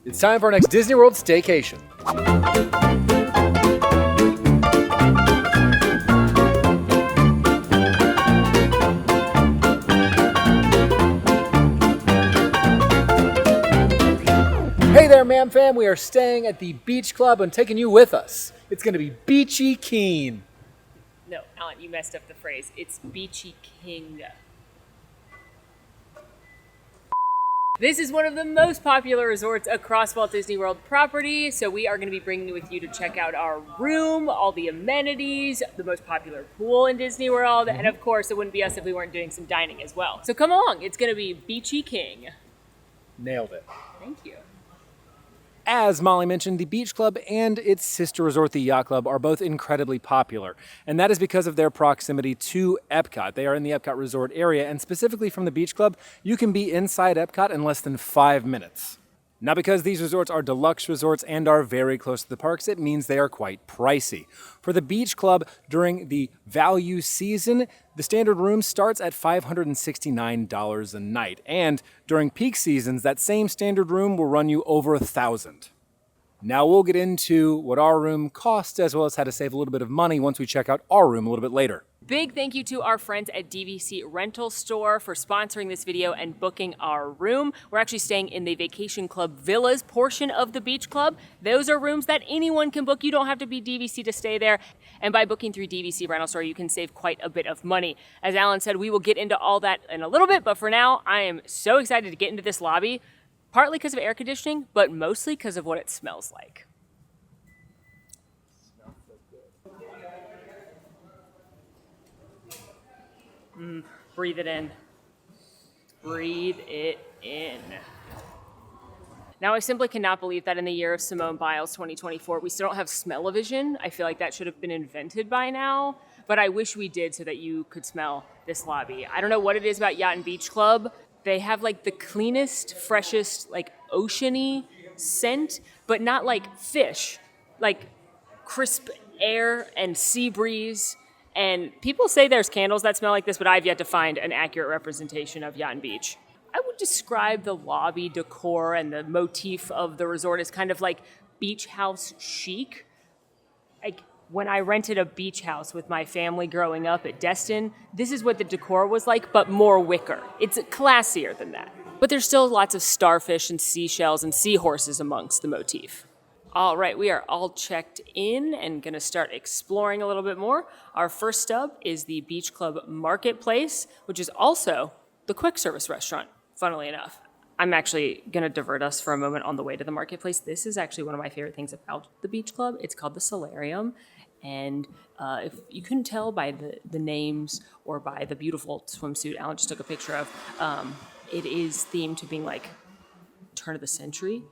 It's time for our next Disney World Staycation. Hey there, Mam Fam. We are staying at the Beach Club and taking you with us. It's going to be beachy keen. No, Alan, you messed up the phrase. It's Beachy King. This is one of the most popular resorts across Walt Disney World property, so we are going to be bringing you with you to check out our room, all the amenities, the most popular pool in Disney World, and of course, it wouldn't be us if we weren't doing some dining as well. So come along, it's going to be Beachy King. Nailed it. Thank you. As Molly mentioned, the Beach Club and its sister resort, the Yacht Club, are both incredibly popular. And that is because of their proximity to Epcot. They are in the Epcot resort area, and specifically from the Beach Club, you can be inside Epcot in less than 5 minutes. Now, because these resorts are deluxe resorts and are very close to the parks, it means they are quite pricey. For the Beach Club, during the value season, the standard room starts at $569 a night. And during peak seasons, that same standard room will run you over $1,000. Now we'll get into what our room costs, as well as how to save a little bit of money once we check out our room a little bit later. Big thank you to our friends at DVC Rental Store for sponsoring this video and booking our room. We're actually staying in the Vacation Club Villas portion of the Beach Club. Those are rooms that anyone can book. You don't have to be DVC to stay there. And by booking through DVC Rental Store, you can save quite a bit of money. As Alan said, we will get into all that in a little bit, but for now, I am so excited to get into this lobby, partly because of air conditioning, but mostly because of what it smells like. Breathe it in. Breathe it in. Now, I simply cannot believe that in the year of Simone Biles 2024, we still don't have smell-o-vision. I feel like that should have been invented by now, but I wish we did so that you could smell this lobby. I don't know what it is about Yacht and Beach Club. They have like the cleanest, freshest, like oceany scent, but not like fish, like crisp air and sea breeze. And people say there's candles that smell like this, but I've yet to find an accurate representation of Yacht and Beach. I would describe the lobby decor and the motif of the resort as kind of like beach house chic. Like when I rented a beach house with my family growing up at Destin, this is what the decor was like, but more wicker. It's classier than that. But there's still lots of starfish and seashells and seahorses amongst the motif. All right, we are all checked in and going to start exploring a little bit more. Our first stop is the Beach Club Marketplace, which is also the quick service restaurant, funnily enough. I'm actually going to divert us for a moment on the way to the marketplace. This is actually one of my favorite things about the Beach Club. It's called the Solarium. And if you couldn't tell by the names or by the beautiful swimsuit Alan just took a picture of, it is themed to being like turn of the century.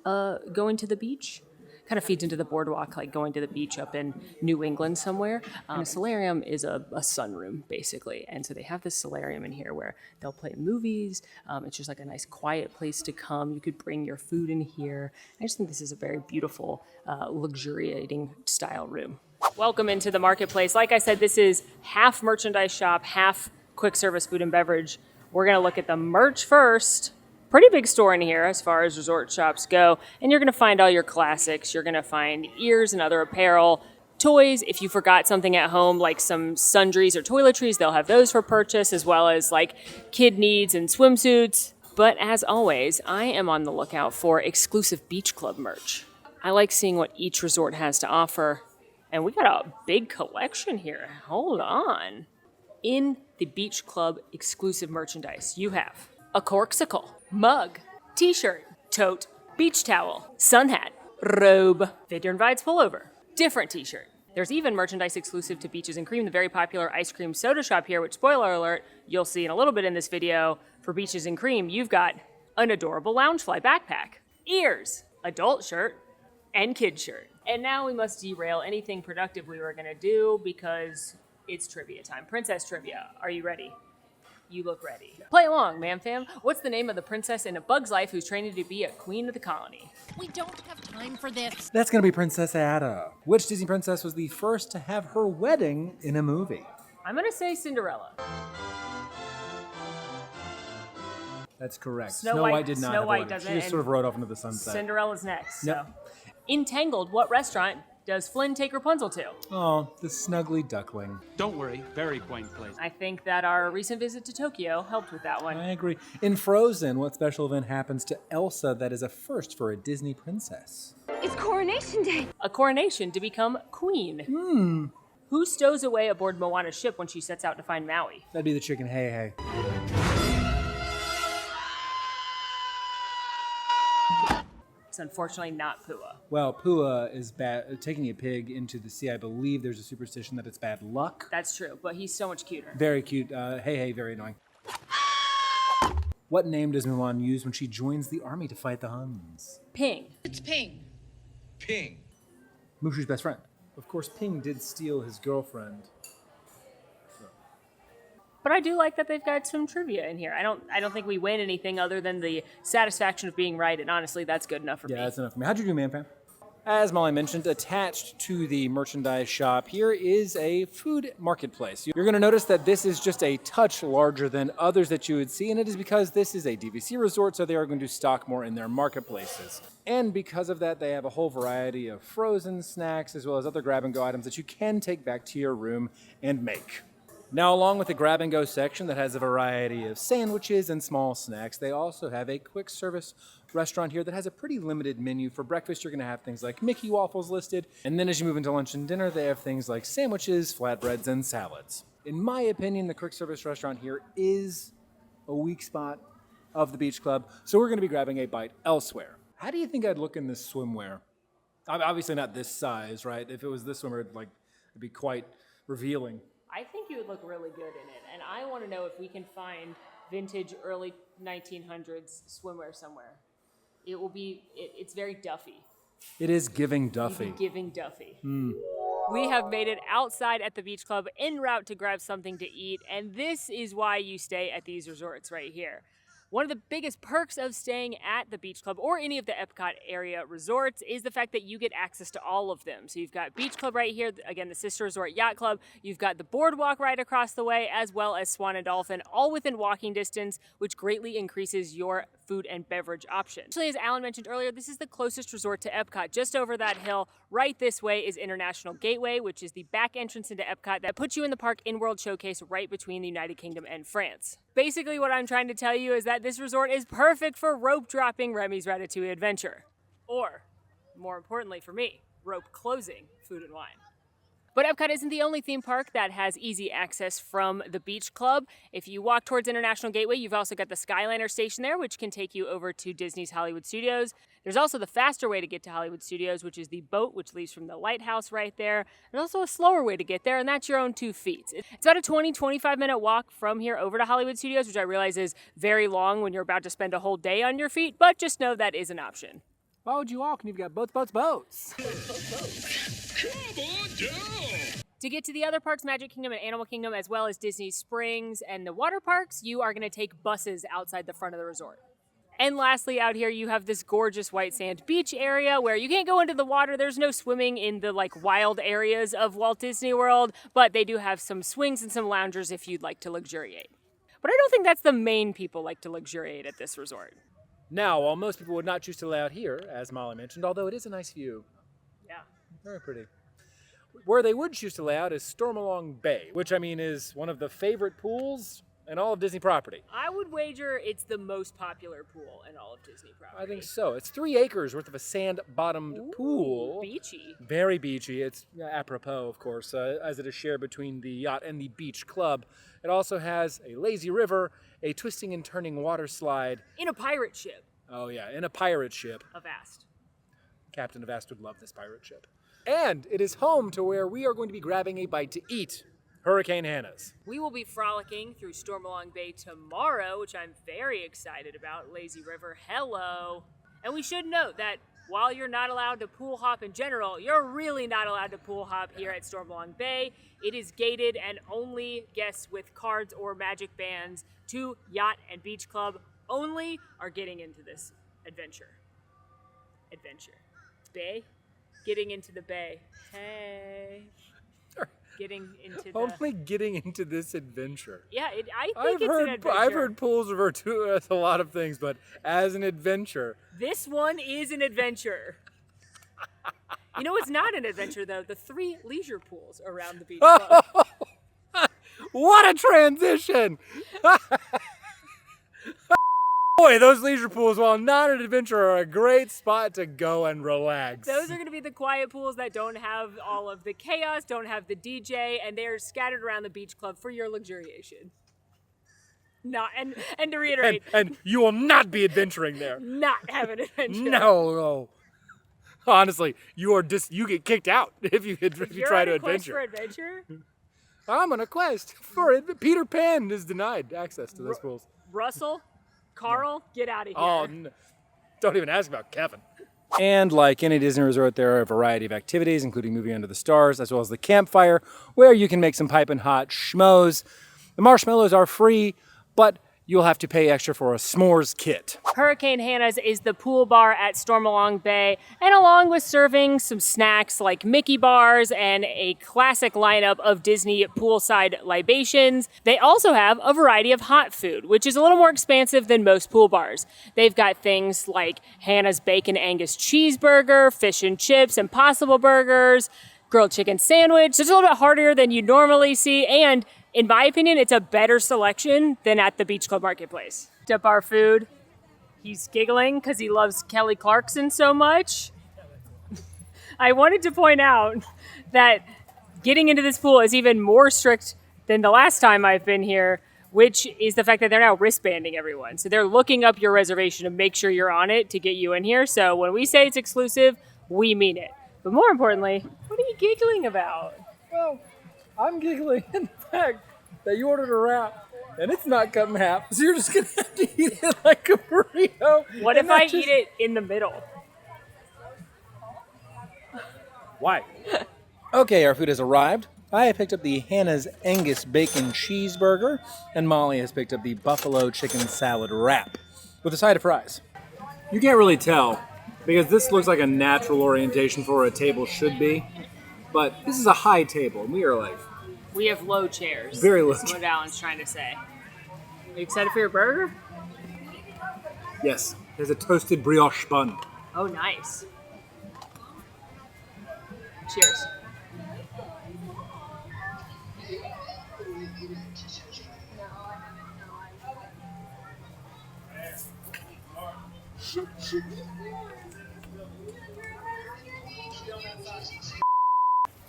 Going to the beach kind of feeds into the boardwalk, like going to the beach up in New England somewhere. A solarium is a sunroom, basically. And so they have this solarium in here where they'll play movies. It's just like a nice quiet place to come. You could bring your food in here. I just think this is a very beautiful, luxuriating style room. Welcome into the marketplace. Like I said, this is half merchandise shop, half quick service food and beverage. We're going to look at the merch first. Pretty big store in here as far as resort shops go, and you're going to find all your classics. You're going to find ears and other apparel, toys. If you forgot something at home, like some sundries or toiletries, they'll have those for purchase, as well as like kid needs and swimsuits. But as always, I am on the lookout for exclusive Beach Club merch. I like seeing what each resort has to offer, and we got a big collection here. Hold on. In the Beach Club exclusive merchandise, you have a corksicle, mug, t-shirt, tote, beach towel, sun hat, robe, Vineyard Vibes pullover, different t-shirt. There's even merchandise exclusive to Beaches and Cream, the very popular ice cream soda shop here, which, spoiler alert, you'll see in a little bit in this video. For Beaches and Cream, you've got an adorable Loungefly backpack, ears, adult shirt, and kid shirt. And now we must derail anything productive we were gonna do because it's trivia time. Princess trivia, are you ready? You look ready. Play along, Mam Fam. What's the name of the princess in A Bug's Life who's training to be a queen of the colony? We don't have time for this. That's going to be Princess Ada. Which Disney princess was the first to have her wedding in a movie? I'm going to say Cinderella. That's correct. Snow Snow White- White did not Snow have a White wedding. doesn't, She just and sort of rode off into the sunset. Cinderella's next. Yep. So, in Tangled, what restaurant does Flynn take Rapunzel to? Oh, the snuggly duckling. Don't worry, very quaint place. I think that our recent visit to Tokyo helped with that one. I agree. In Frozen, what special event happens to Elsa that is a first for a Disney princess? It's Coronation Day. A coronation to become queen. Who stows away aboard Moana's ship when she sets out to find Maui? That'd be the chicken Hey Hey. It's unfortunately not Pua. Well, Pua is bad. Taking a pig into the sea, I believe there's a superstition that it's bad luck. That's true, but he's so much cuter. Very cute. Hey Hey, very annoying. What name does Mulan use when she joins the army to fight the Huns? Ping. It's Ping. Ping. Mushu's best friend. Of course, Ping did steal his girlfriend. But I do like that they've got some trivia in here. I don't think we win anything other than the satisfaction of being right, and honestly, that's good enough for me. Yeah, that's enough for me. How'd you do, man, fam? As Molly mentioned, attached to the merchandise shop here is a food marketplace. You're going to notice that this is just a touch larger than others that you would see, and it is because this is a DVC resort, so they are going to stock more in their marketplaces. And because of that, they have a whole variety of frozen snacks as well as other grab-and-go items that you can take back to your room and make. Now, along with the grab-and-go section that has a variety of sandwiches and small snacks, they also have a quick service restaurant here that has a pretty limited menu. For breakfast, you're going to have things like Mickey waffles listed, and then as you move into lunch and dinner, they have things like sandwiches, flatbreads, and salads. In my opinion, the quick service restaurant here is a weak spot of the beach club, so we're going to be grabbing a bite elsewhere. How do you think I'd look in this swimwear? Obviously not this size, right? If it was this swimwear, it'd be quite revealing. I think you would look really good in it, and I want to know if we can find vintage early 1900s swimwear somewhere. It will be, it's very Duffy. It is giving Duffy. Giving Duffy. We have made it outside at the beach club en route to grab something to eat, and this is why you stay at these resorts right here. One of the biggest perks of staying at the beach club or any of the Epcot area resorts is the fact that you get access to all of them. So you've got beach club right here, again, the sister resort yacht club. You've got the boardwalk right across the way, as well as Swan and Dolphin, all within walking distance, which greatly increases your food and beverage options. Actually, as Alan mentioned earlier, this is the closest resort to Epcot. Just over that hill, right this way, is International Gateway, which is the back entrance into Epcot that puts you in the park in World Showcase right between the United Kingdom and France. Basically, what I'm trying to tell you is that this resort is perfect for rope dropping Remy's Ratatouille adventure. Or, more importantly for me, rope closing Food and Wine. But Epcot isn't the only theme park that has easy access from the beach club. If you walk towards International Gateway, you've also got the Skyliner station there, which can take you over to Disney's Hollywood Studios. There's also the faster way to get to Hollywood Studios, which is the boat, which leaves from the lighthouse right there. There's also a slower way to get there, and that's your own 2 feet. It's about a 25 minute walk from here over to Hollywood Studios, which I realize is very long when you're about to spend a whole day on your feet, but just know that is an option. Why would you walk when you've got boats? To get to the other parks, Magic Kingdom and Animal Kingdom, as well as Disney Springs and the water parks, you are going to take buses outside the front of the resort. And lastly, out here, you have this gorgeous white sand beach area where you can't go into the water. There's no swimming in the wild areas of Walt Disney World, but they do have some swings and some loungers if you'd like to luxuriate. But I don't think that's the main people like to luxuriate at this resort. Now, while most people would not choose to lay out here, as Molly mentioned, although it is a nice view. Yeah. Very pretty. Where they would choose to lay out is Stormalong Bay, which is one of the favorite pools in all of Disney property. I would wager it's the most popular pool in all of Disney property. I think so. It's 3 acres worth of a sand-bottomed pool. Beachy. Very beachy. It's apropos, of course, as it is shared between the yacht and the beach club. It also has a lazy river, a twisting and turning water slide. In a pirate ship. Oh yeah, in a pirate ship. Avast. Captain Avast would love this pirate ship. And it is home to where we are going to be grabbing a bite to eat. Hurricane Hanna's. We will be frolicking through Stormalong Bay tomorrow, which I'm very excited about. Lazy River, hello. And we should note that while you're not allowed to pool hop in general, you're really not allowed to pool hop here at Stormalong Bay. It is gated, and only guests with cards or magic bands to Yacht and Beach Club only are getting into this adventure. Bay? Getting into the bay. Hey. getting into the... Only getting into this adventure. Yeah, I think it's an adventure. I've heard pools referred to as a lot of things, but as an adventure. This one is an adventure. You know what's not an adventure, though? The 3 leisure pools around the beach club. What a transition! Boy, those leisure pools, while not an adventure, are a great spot to go and relax. Those are going to be the quiet pools that don't have all of the chaos, don't have the DJ, and they're scattered around the beach club for your luxuriation. Not, and to reiterate, and you will not be adventuring there. Not have an adventure. No. Honestly, you get kicked out if you try to adventure. You're on a quest for adventure? I'm on a quest for it. Peter Pan is denied access to those pools. Russell, Carl, get out of here. Oh, no. Don't even ask about Kevin. And like any Disney resort, there are a variety of activities, including moving under the stars, as well as the campfire, where you can make some piping hot schmoes. The marshmallows are free, but you'll have to pay extra for a s'mores kit. Hurricane Hanna's is the pool bar at Stormalong Bay, and along with serving some snacks like Mickey bars and a classic lineup of Disney poolside libations, they also have a variety of hot food, which is a little more expansive than most pool bars. They've got things like Hanna's Bacon Angus Cheeseburger, fish and chips, Impossible Burgers, grilled chicken sandwich. So it's a little bit harder than you normally see, and in my opinion, it's a better selection than at the Beach Club Marketplace. Up our food. He's giggling because he loves Kelly Clarkson so much. I wanted to point out that getting into this pool is even more strict than the last time I've been here, which is the fact that they're now wristbanding everyone. So they're looking up your reservation to make sure you're on it to get you in here. So when we say it's exclusive, we mean it. But more importantly, what are you giggling about? Well, I'm giggling in the fact that you ordered a wrap and it's not cut in half, so you're just gonna have to eat it like a burrito. What if I eat it in the middle? Why? Okay, our food has arrived. I have picked up the Hanna's Angus Bacon Cheeseburger, and Molly has picked up the Buffalo Chicken Salad Wrap with a side of fries. You can't really tell because this looks like a natural orientation for where a table should be, but this is a high table, and we are like... We have low chairs. Very low. That's what Alan's trying to say. Are you excited for your burger? Yes, there's a toasted brioche bun. Oh, nice. Cheers.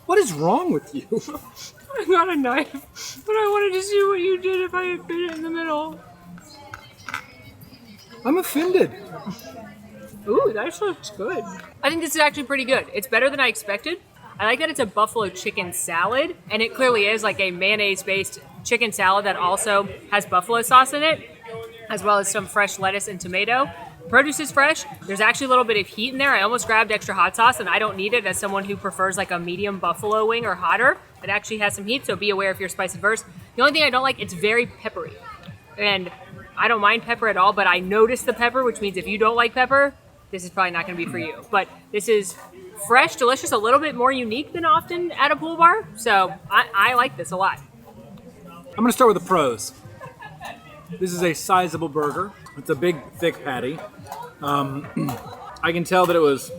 What is wrong with you? I got a knife, but I wanted to see what you did if I had bit it in the middle. I'm offended. Ooh, that looks good. I think this is actually pretty good. It's better than I expected. I like that it's a buffalo chicken salad, and it clearly is like a mayonnaise-based chicken salad that also has buffalo sauce in it, as well as some fresh lettuce and tomato. Produce is fresh. There's actually a little bit of heat in there. I almost grabbed extra hot sauce, and I don't need it as someone who prefers like a medium buffalo wing or hotter. It actually has some heat, so be aware if you're spice adverse. The only thing I don't like, it's very peppery. And I don't mind pepper at all, but I notice the pepper, which means if you don't like pepper, this is probably not going to be for you. But this is fresh, delicious, a little bit more unique than often at a pool bar. So I like this a lot. I'm going to start with the pros. This is a sizable burger. It's a big, thick patty. I can tell that it was,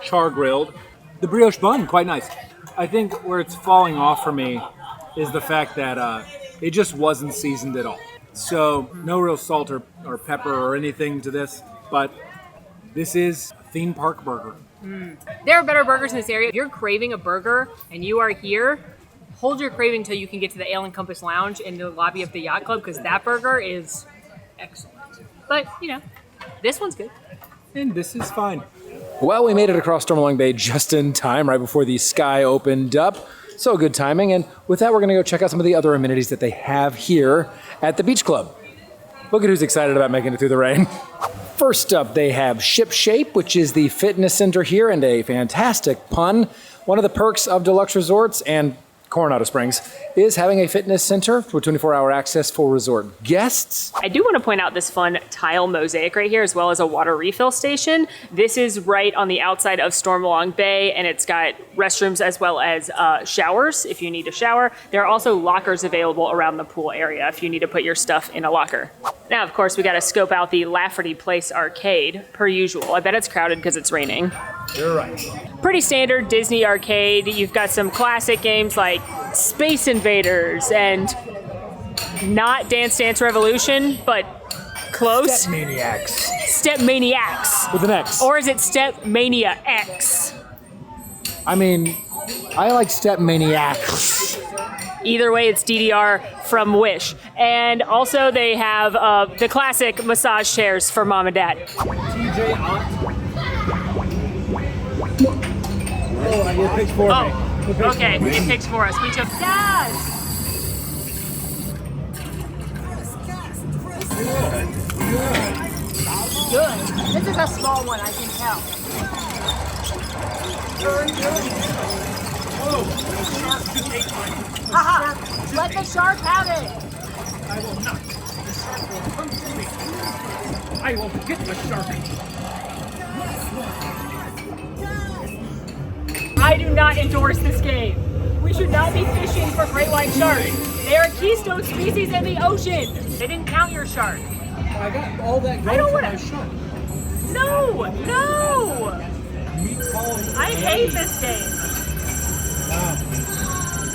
char grilled. The brioche bun, quite nice. I think where it's falling off for me is the fact that it just wasn't seasoned at all. So no real salt or pepper or anything to this, but this is a theme park burger. There are better burgers in this area. If you're craving a burger and you are here, hold your craving until you can get to the Ale and Compass Lounge in the lobby of the Yacht Club, because that burger is excellent. But, this one's good. And this is fine. Well, we made it across Stormalong Bay just in time, right before the sky opened up. So good timing. And with that, we're going to go check out some of the other amenities that they have here at the Beach Club. Look at who's excited about making it through the rain. First up, they have Ship Shape, which is the fitness center here, and a fantastic pun. One of the perks of deluxe resorts, and Coronado Springs, is having a fitness center with 24-hour access for resort guests. I do want to point out this fun tile mosaic right here, as well as a water refill station. This is right on the outside of Stormalong Bay, and it's got restrooms as well as showers if you need a shower. There are also lockers available around the pool area if you need to put your stuff in a locker. Now, of course, we got to scope out the Lafferty Place arcade, per usual. I bet it's crowded because it's raining. You're right. Pretty standard Disney arcade. You've got some classic games like Space Invaders and not Dance Dance Revolution, but close. Step Maniacs. Step Maniacs. With an X. Or is it Step Mania X? I mean, I like Step Maniacs. Either way, it's DDR from Wish. And also they have the classic massage chairs for mom and dad. TJ Aunt. Oh, it picks for me. Okay, it picks for us. We took Dad! Good. This is a small one, I can tell. Haha! Let the shark have it! I will not. The shark will come to me. I will get the shark. I do not endorse this game. We should not be fishing for great white sharks. They are a keystone species in the ocean. They didn't count your shark. I got all that I don't going wanna- for my shark. No, no! I hate this game.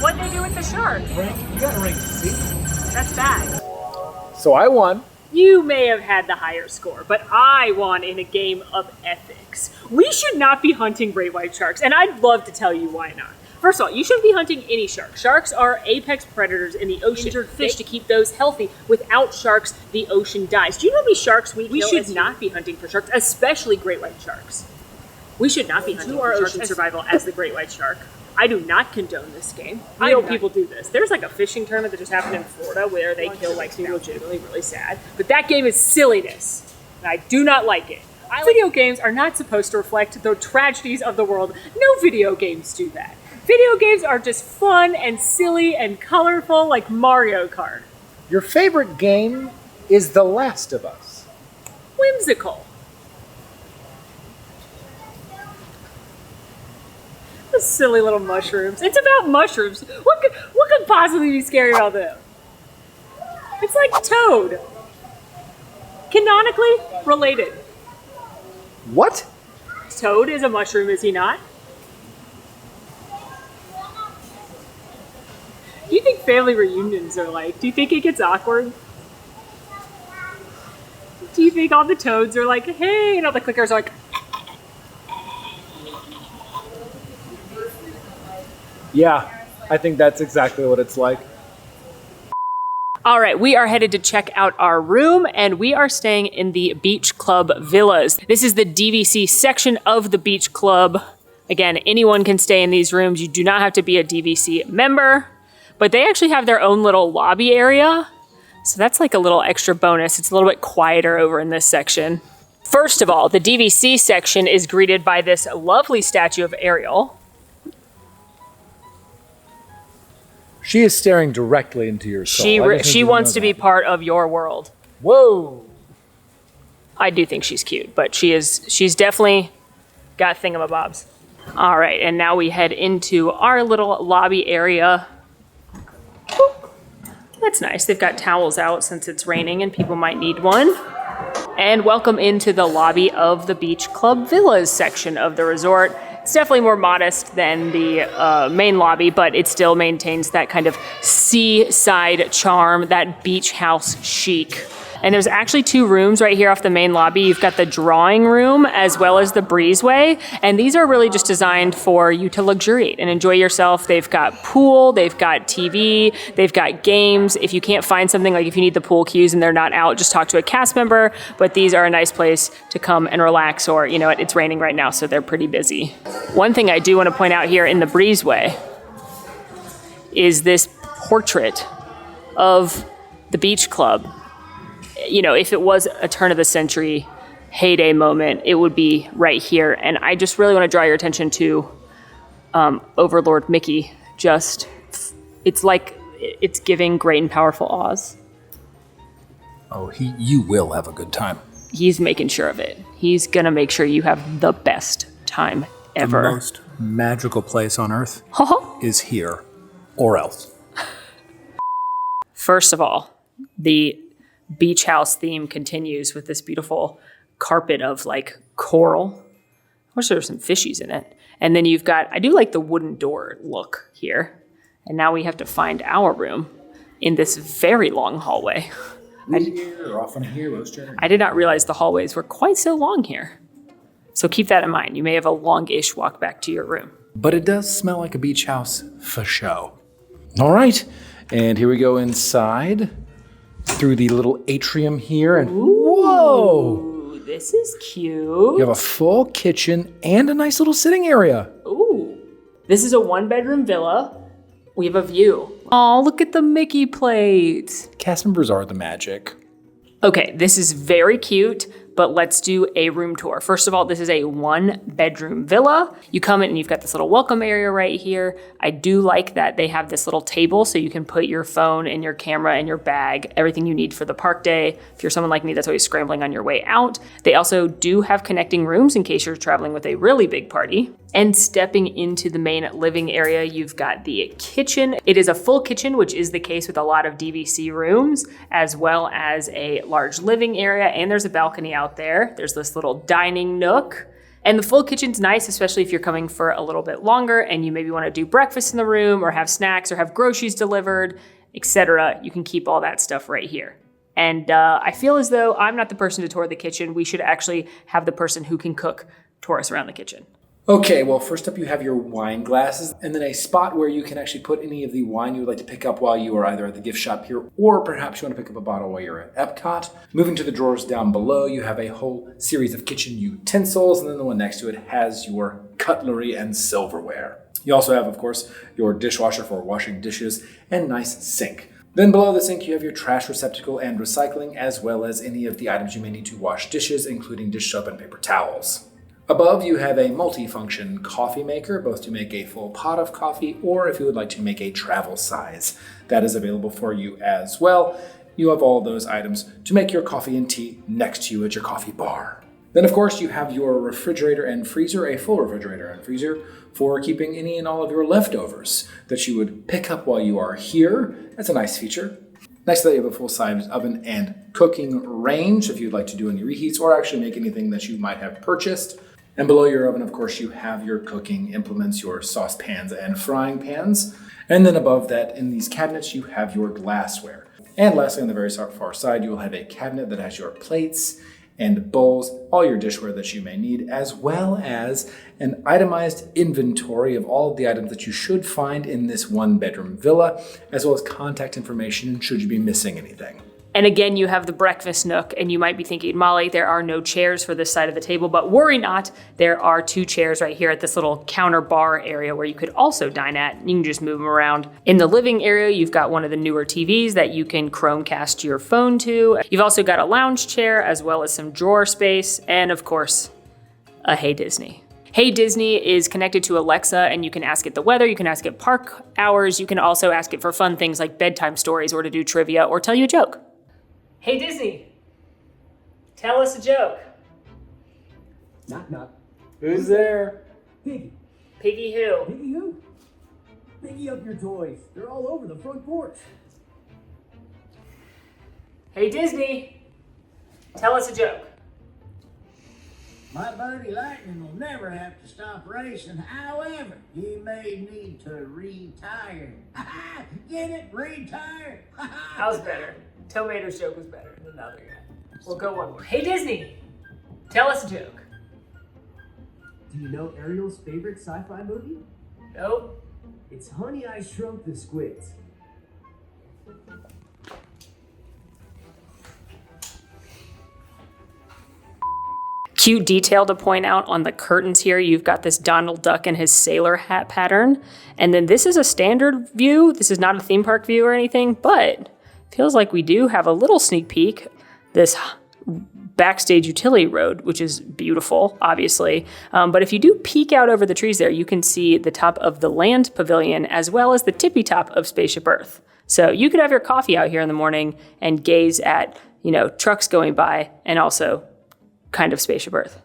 What'd they do with the shark? Rank, you got a rank C. That's bad. So I won. You may have had the higher score, but I won in a game of ethics. We should not be hunting great white sharks, and I'd love to tell you why not. First of all, you shouldn't be hunting any shark. Sharks are apex predators in the ocean. Injured fish to keep those healthy. Without sharks, the ocean dies. Do you know how many sharks we kill? We should not be hunting for sharks, especially great white sharks. We should not be hunting for ocean survival as the great white shark. I do not condone this game. I know people do this. There's like a fishing tournament that just happened in Florida where they kill like something legitimately really sad. But that game is silliness, and I do not like it. Video games are not supposed to reflect the tragedies of the world. No video games do that. Video games are just fun and silly and colorful like Mario Kart. Your favorite game is The Last of Us. Whimsical. Those silly little mushrooms. It's about mushrooms. What could possibly be scary about them? It's like Toad. Canonically related. What? Toad is a mushroom, is he not? What do you think family reunions are like? Do you think it gets awkward? Do you think all the toads are like, hey, and all the clickers are like, Yeah, I think that's exactly what it's like. all right, we are headed to check out our room, and we are staying in the Beach Club Villas. This is the DVC section of the Beach Club. Again, anyone can stay in these rooms. You do not have to be a DVC member, but they actually have their own little lobby area. So that's like a little extra bonus. It's a little bit quieter over in this section. First of all, the DVC section is greeted by this lovely statue of Ariel. She is staring directly into your soul. She wants to be part of your world. Whoa! I do think she's cute, but she's definitely got thingamabobs. All right, and now we head into our little lobby area. Whoop. That's nice. They've got towels out since it's raining and people might need one. And welcome into the lobby of the Beach Club Villas section of the resort. It's definitely more modest than the main lobby, but it still maintains that kind of seaside charm, that beach house chic. And there's actually two rooms right here off the main lobby. You've got the drawing room as well as the breezeway. And these are really just designed for you to luxuriate and enjoy yourself. They've got pool, they've got TV, they've got games. If you can't find something, like if you need the pool cues and they're not out, just talk to a cast member. But these are a nice place to come and relax, or you know what, it's raining right now, so they're pretty busy. One thing I do want to point out here in the breezeway is this portrait of the beach club. You know, if it was a turn of the century heyday moment, it would be right here. And I just really want to draw your attention to Overlord Mickey just It's like it's giving Great and Powerful Oz. Oh, you will have a good time. He's making sure of it. He's going to make sure you have the best time ever. The most magical place on Earth is here, or else. First of all, the beach house theme continues with this beautiful carpet of like coral. I wish there were some fishies in it. And then you've got, I do like the wooden door look here. And now we have to find our room in this very long hallway. I did not realize the hallways were quite so long here. So keep that in mind. You may have a long-ish walk back to your room. But it does smell like a beach house for show. All right, and here we go inside through the little atrium here. And whoa! Ooh, this is cute. You have a full kitchen and a nice little sitting area. Ooh, this is a one-bedroom villa. We have a view. Oh, look at the Mickey plate. Cast members are the magic. Okay, this is very cute, but let's do a room tour. First of all, this is a one-bedroom villa. You come in and you've got this little welcome area right here. I do like that they have this little table so you can put your phone and your camera and your bag, everything you need for the park day. If you're someone like me that's always scrambling on your way out. They also do have connecting rooms in case you're traveling with a really big party. And stepping into the main living area, you've got the kitchen. It is a full kitchen, which is the case with a lot of DVC rooms, as well as a large living area. And there's a balcony out there. There's this little dining nook. And the full kitchen's nice, especially if you're coming for a little bit longer and you maybe want to do breakfast in the room or have snacks or have groceries delivered, etc. You can keep all that stuff right here. And I feel as though I'm not the person to tour the kitchen. We should actually have the person who can cook tour us around the kitchen. Okay, well, first up you have your wine glasses and then a spot where you can actually put any of the wine you would like to pick up while you are either at the gift shop here or perhaps you want to pick up a bottle while you're at Epcot. Moving to the drawers down below, you have a whole series of kitchen utensils, and then the one next to it has your cutlery and silverware. You also have, of course, your dishwasher for washing dishes and nice sink. Then below the sink, you have your trash receptacle and recycling, as well as any of the items you may need to wash dishes, including dish soap and paper towels. Above, you have a multi-function coffee maker, both to make a full pot of coffee or if you would like to make a travel size. That is available for you as well. You have all those items to make your coffee and tea next to you at your coffee bar. Then, of course, you have your refrigerator and freezer, a full refrigerator and freezer for keeping any and all of your leftovers that you would pick up while you are here. That's a nice feature. Next to that, you have a full-size oven and cooking range if you'd like to do any reheats or actually make anything that you might have purchased. And below your oven, of course, you have your cooking implements, your saucepans and frying pans. And then above that, in these cabinets, you have your glassware. And lastly, on the very far side, you will have a cabinet that has your plates and bowls, all your dishware that you may need, as well as an itemized inventory of all of the items that you should find in this one-bedroom villa, as well as contact information should you be missing anything. And again, you have the breakfast nook, and you might be thinking, Molly, there are no chairs for this side of the table, but worry not, there are 2 chairs right here at this little counter bar area where you could also dine at. You can just move them around. In the living area, you've got one of the newer TVs that you can Chromecast your phone to. You've also got a lounge chair, as well as some drawer space, and of course, a Hey Disney. Hey Disney is connected to Alexa, and you can ask it the weather, you can ask it park hours, you can also ask it for fun things like bedtime stories or to do trivia or tell you a joke. Hey Disney, tell us a joke. Knock knock. Who's there? Piggy. Piggy who? Piggy who? Piggy up your toys. They're all over the front porch. Hey Disney, tell us a joke. My buddy Lightning will never have to stop racing. However, he may need to retire. Get it? Retire. How's better? Tomato's joke was better than the other guy. We'll go one more. Hey Disney, tell us a joke. Do you know Ariel's favorite sci-fi movie? Nope. It's Honey, I Shrunk the Squids. Cute detail to point out on the curtains here. You've got this Donald Duck and his sailor hat pattern. And then this is a standard view. This is not a theme park view or anything, but feels like we do have a little sneak peek. This backstage utility road, which is beautiful, obviously. But if you do peek out over the trees there, you can see the top of the land pavilion as well as the tippy top of Spaceship Earth. So you could have your coffee out here in the morning and gaze at, trucks going by and also kind of Spaceship Earth.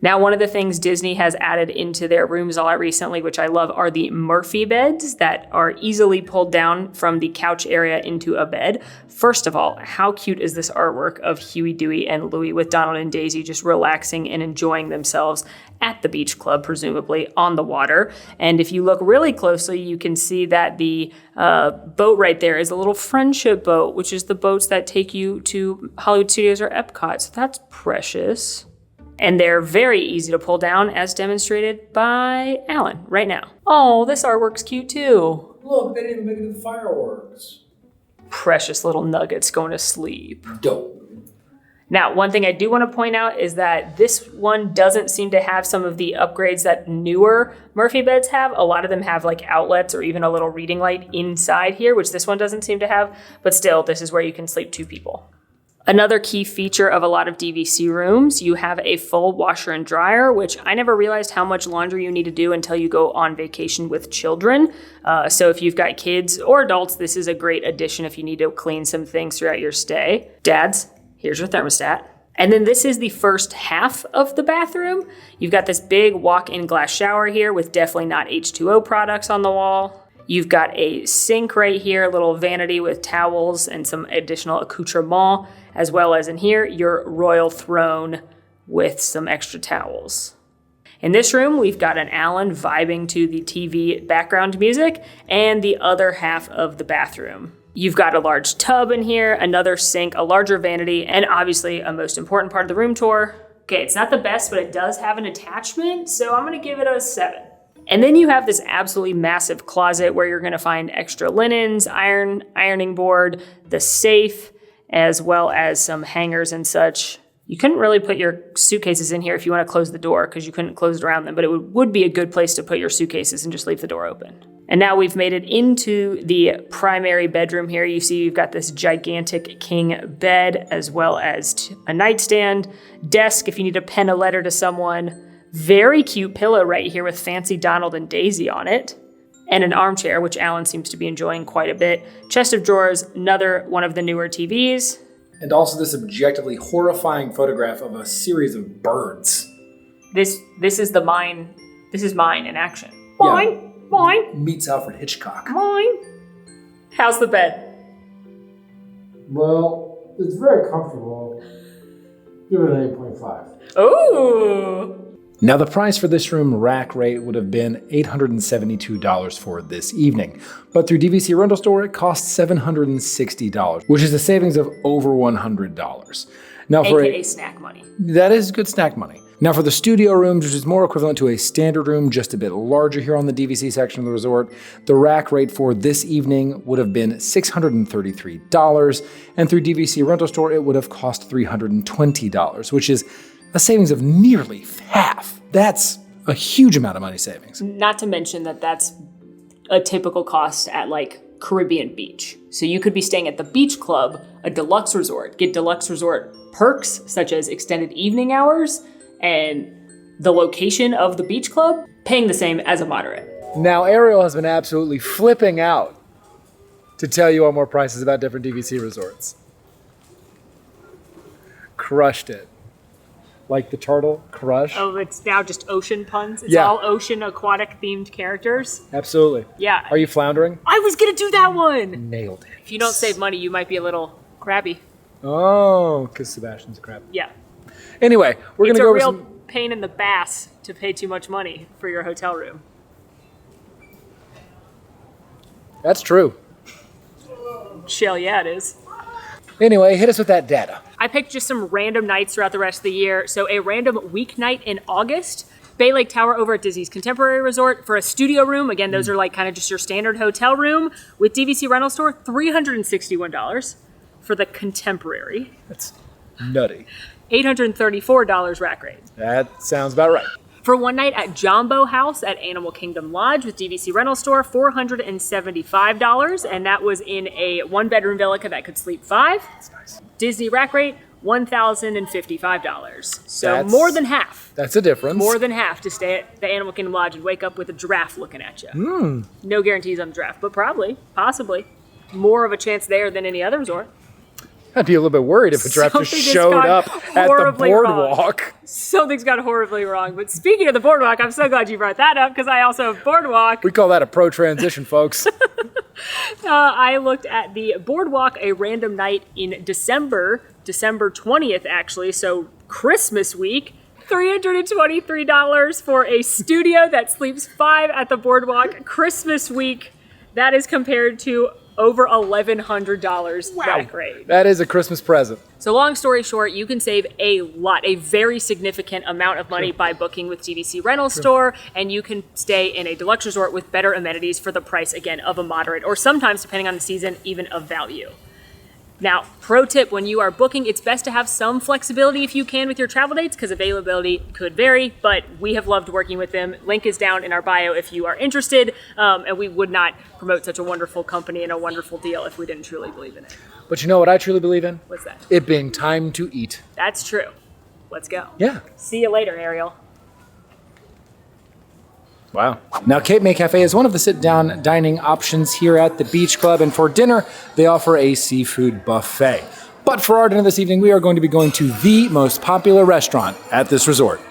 Now, one of the things Disney has added into their rooms a lot recently, which I love, are the Murphy beds that are easily pulled down from the couch area into a bed. First of all, how cute is this artwork of Huey, Dewey, and Louie with Donald and Daisy just relaxing and enjoying themselves at the beach club, presumably on the water. And if you look really closely, you can see that the boat right there is a little friendship boat, which is the boats that take you to Hollywood Studios or Epcot. So that's precious. And they're very easy to pull down, as demonstrated by Alan right now. Oh, this artwork's cute too. Look, they didn't even make it to the fireworks. Precious little nuggets going to sleep. Dope. Now, one thing I do want to point out is that this one doesn't seem to have some of the upgrades that newer Murphy beds have. A lot of them have like outlets or even a little reading light inside here, which this one doesn't seem to have. But still, this is where you can sleep 2 people. Another key feature of a lot of DVC rooms, you have a full washer and dryer, which I never realized how much laundry you need to do until you go on vacation with children. So if you've got kids or adults, this is a great addition if you need to clean some things throughout your stay. Dads, here's your thermostat. And then this is the first half of the bathroom. You've got this big walk-in glass shower here with definitely not H2O products on the wall. You've got a sink right here, a little vanity with towels and some additional accoutrement, as well as in here, your royal throne with some extra towels. In this room, we've got an Alan vibing to the TV background music and the other half of the bathroom. You've got a large tub in here, another sink, a larger vanity, and obviously a most important part of the room tour. Okay, it's not the best, but it does have an attachment, so I'm gonna give it a 7. And then you have this absolutely massive closet where you're going to find extra linens, ironing board, the safe, as well as some hangers and such. You couldn't really put your suitcases in here if you want to close the door because you couldn't close it around them, but it would be a good place to put your suitcases and just leave the door open. And now we've made it into the primary bedroom here. You see you've got this gigantic king bed as well as a nightstand, desk if you need to pen a letter to someone. Very cute pillow right here with fancy Donald and Daisy on it. And an armchair, which Alan seems to be enjoying quite a bit. Chest of drawers, another one of the newer TVs. And also this objectively horrifying photograph of a series of birds. This is the mine. This is mine in action. Mine, mine. Meets Alfred Hitchcock. Mine. How's the bed? Well, it's very comfortable. Give it an 8.5. Ooh. Now the price for this room rack rate would have been $872 for this evening, but through DVC Rental Store it costs $760, which is a savings of over $100. Now for AKA snack money. That is good snack money. Now for the studio rooms, which is more equivalent to a standard room, just a bit larger here on the DVC section of the resort, the rack rate for this evening would have been $633, and through DVC Rental Store it would have cost $320, which is a savings of nearly half. That's a huge amount of money savings. Not to mention that that's a typical cost at like Caribbean Beach. So you could be staying at the beach club, a deluxe resort, get deluxe resort perks such as extended evening hours and the location of the beach club, paying the same as a moderate. Now Ariel has been absolutely flipping out to tell you all more prices about different DVC resorts. Crushed it. Like the turtle, crush. Oh, it's now just ocean puns? It's Yeah. all ocean aquatic themed characters? Absolutely. Yeah. Are you floundering? I was gonna do that one! Nailed it. If you don't save money, you might be a little crabby. Oh, because Sebastian's a crab. Yeah. Anyway, we're It's going to a go over real some... pain in the bass to pay too much money for your hotel room. That's true. Shell, yeah, it is. Anyway, hit us with that data. I picked just some random nights throughout the rest of the year. So a random weeknight in August, Bay Lake Tower over at Disney's Contemporary Resort for a studio room. Again, those are like kind of just your standard hotel room with DVC Rental Store, $361 for the Contemporary. That's nutty. $834 rack rate. That sounds about right. For one night at Jumbo House at Animal Kingdom Lodge with DVC Rental Store, $475, and that was in a one-bedroom villa that could sleep 5. That's nice. Disney rack rate, $1,055. So That's- more than half. That's a difference. More than half to stay at the Animal Kingdom Lodge and wake up with a giraffe looking at you. No guarantees on the giraffe, but probably, possibly, more of a chance there than any other resort. I'd be a little bit worried if a giraffe just Something has showed gone up at the horribly wrong. boardwalk. Something's gone horribly wrong. But speaking of the boardwalk, I'm so glad you brought that up because I also have boardwalk. We call that a pro transition, folks. I looked at the boardwalk a random night in December 20th actually, so Christmas week. $323 for a studio that sleeps 5 at the boardwalk Christmas week. That is compared to over $1,100 back rate. That is a Christmas present. So long story short, you can save a lot, a very significant amount of money by booking with TVC Rental Store, and you can stay in a deluxe resort with better amenities for the price, again, of a moderate, or sometimes, depending on the season, even of value. Now, pro tip, when you are booking, it's best to have some flexibility if you can with your travel dates because availability could vary, but we have loved working with them. Link is down in our bio if you are interested, and we would not promote such a wonderful company and a wonderful deal if we didn't truly believe in it. But you know what I truly believe in? What's that? It being time to eat. That's true. Let's go. Yeah. See you later, Ariel. Wow. Now, Cape May Cafe is one of the sit-down dining options here at the Beach Club, and for dinner, they offer a seafood buffet. But for our dinner this evening, we are going to be going to the most popular restaurant at this resort.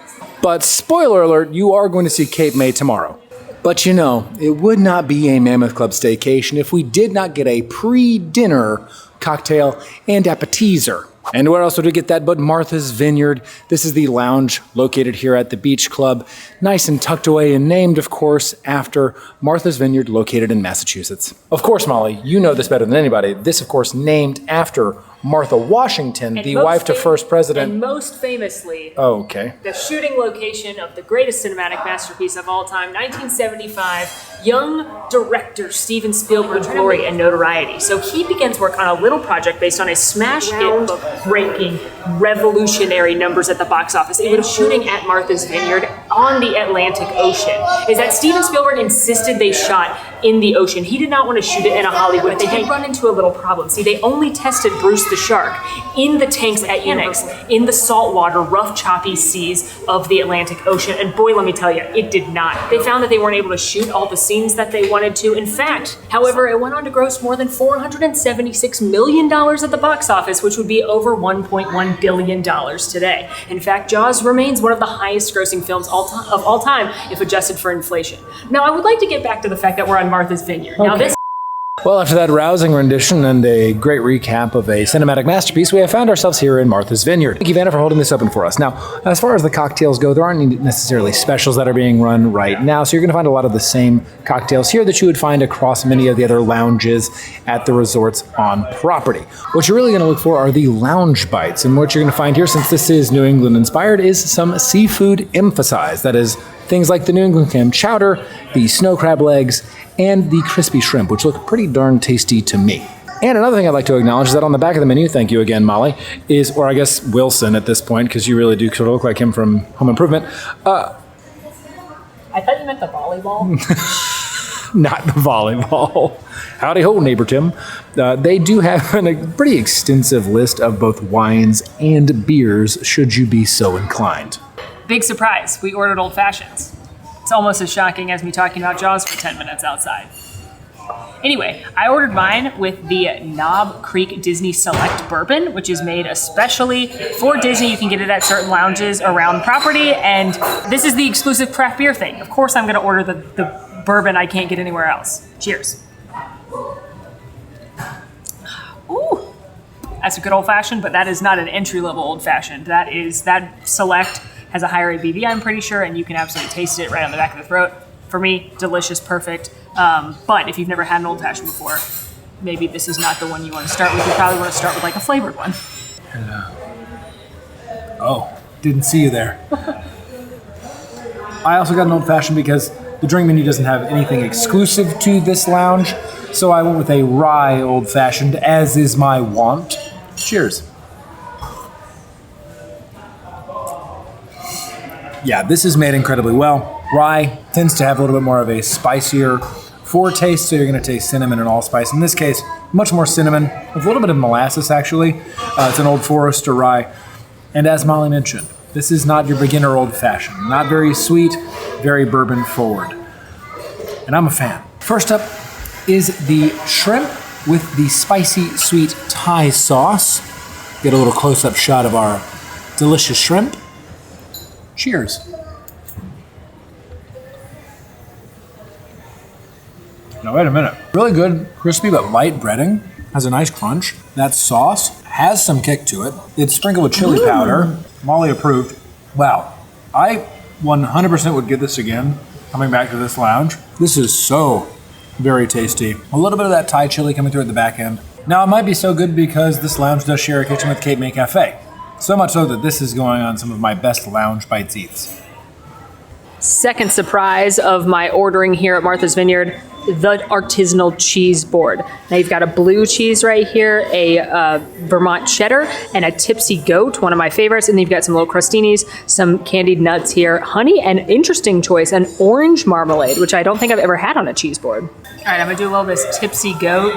But spoiler alert, you are going to see Cape May tomorrow. But you know, it would not be a Mammoth Club staycation if we did not get a pre-dinner cocktail and appetizer. And where else would we get that but Martha's Vineyard? This is the lounge located here at the Beach Club, nice and tucked away and named, of course, after Martha's Vineyard located in Massachusetts. Of course, Molly, you know this better than anybody. This, of course, named after Martha Washington, And the most wife to first president. And most famously, Oh, okay. the shooting location of the greatest cinematic masterpiece of all time, 1975, young director Steven Spielberg's glory and notoriety. So he begins work on a little project based on a smash hit book breaking revolutionary numbers at the box office. It was shooting at Martha's Vineyard on the Atlantic Ocean. Is that Steven Spielberg insisted they shot in the ocean. He did not want to shoot it in a Hollywood. They did run into a little problem. See, they only tested Bruce the shark in the tanks at Universal, in the saltwater, rough, choppy seas of the Atlantic Ocean. And boy, let me tell you, it did not. They found that they weren't able to shoot all the scenes that they wanted to. In fact, however, it went on to gross more than $476 million at the box office, which would be over $1.1 billion today. In fact, Jaws remains one of the highest grossing films of all time if adjusted for inflation. Now, I would like to get back to the fact that we're on Martha's Vineyard. Now, this Well, after that rousing rendition and a great recap of a cinematic masterpiece, we have found ourselves here in Martha's Vineyard. Thank you, Vanna, for holding this open for us. Now, as far as the cocktails go, there aren't necessarily specials that are being run right now, so you're going to find a lot of the same cocktails here that you would find across many of the other lounges at the resorts on property. What you're really going to look for are the lounge bites, and what you're going to find here, since this is New England inspired, is some seafood emphasized. That is, things like the New England clam chowder, the snow crab legs, and the crispy shrimp, which look pretty darn tasty to me. And another thing I'd like to acknowledge is that on the back of the menu, thank you again, Molly, is, or I guess Wilson at this point, because you really do sort of look like him from Home Improvement. I thought you meant the volleyball. Not the volleyball. Howdy ho, neighbor Tim. They do have a pretty extensive list of both wines and beers, should you be so inclined. Big surprise, we ordered old fashions. It's almost as shocking as me talking about Jaws for 10 minutes outside. Anyway, I ordered mine with the Knob Creek Disney Select Bourbon, which is made especially for Disney. You can get it at certain lounges around property, and this is the exclusive craft beer thing. Of course, I'm going to order the bourbon I can't get anywhere else. Cheers. Ooh, that's a good old fashioned, but that is not an entry-level old fashioned. That Select has a higher ABV, I'm pretty sure, and you can absolutely taste it right on the back of the throat. For me, delicious, perfect. But if you've never had an old fashioned before, maybe this is not the one you want to start with. You probably want to start with like a flavored one. Oh, didn't see you there. I also got an old fashioned because the drink menu doesn't have anything exclusive to this lounge, so I went with a rye old fashioned, as is my wont. Cheers. Yeah, this is made incredibly well. Rye tends to have a little bit more of a spicier 4 tastes, so you're going to taste cinnamon and allspice. In this case, much more cinnamon, with a little bit of molasses actually. It's an Old Forester rye. And as Molly mentioned, this is not your beginner old fashioned. Not very sweet, very bourbon forward. And I'm a fan. First up is the shrimp with the spicy sweet Thai sauce. Get a little close-up shot of our delicious shrimp. Cheers. Now wait a minute. Really good, crispy but light breading. Has a nice crunch. That sauce has some kick to it. It's sprinkled with chili powder. Molly approved. Wow. I 100% would get this again, coming back to this lounge. This is so very tasty. A little bit of that Thai chili coming through at the back end. Now it might be so good because this lounge does share a kitchen with Cape May Cafe. So much so that this is going on some of my best lounge bites eats. Second surprise of my ordering here at Martha's Vineyard, the artisanal cheese board. Now you've got a blue cheese right here, a Vermont cheddar, and a tipsy goat, one of my favorites. And then you've got some little crostinis, some candied nuts here, honey, and interesting choice, an orange marmalade, which I don't think I've ever had on a cheese board. All right, I'm gonna do a little of this tipsy goat.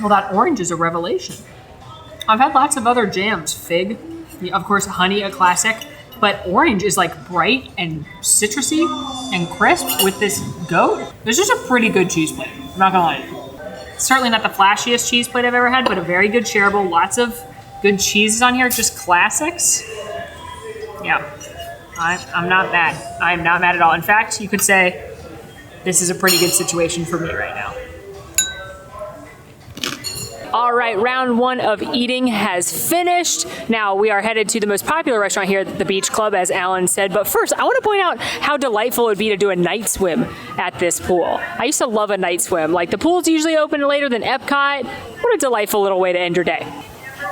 Well, that orange is a revelation. I've had lots of other jams. Fig, of course, honey, a classic. But orange is like bright and citrusy and crisp with this goat. This is a pretty good cheese plate, I'm not gonna lie to you. Certainly not the flashiest cheese plate I've ever had, but a very good shareable. Lots of good cheeses on here, just classics. Yeah, I'm not mad. I'm not mad at all. In fact, you could say this is a pretty good situation for me right now. All right, round one of eating has finished. Now we are headed to the most popular restaurant here, the Beach Club, as Alan said. But first, I want to point out how delightful it would be to do a night swim at this pool. I used to love a night swim. Like, the pool's usually open later than Epcot. What a delightful little way to end your day.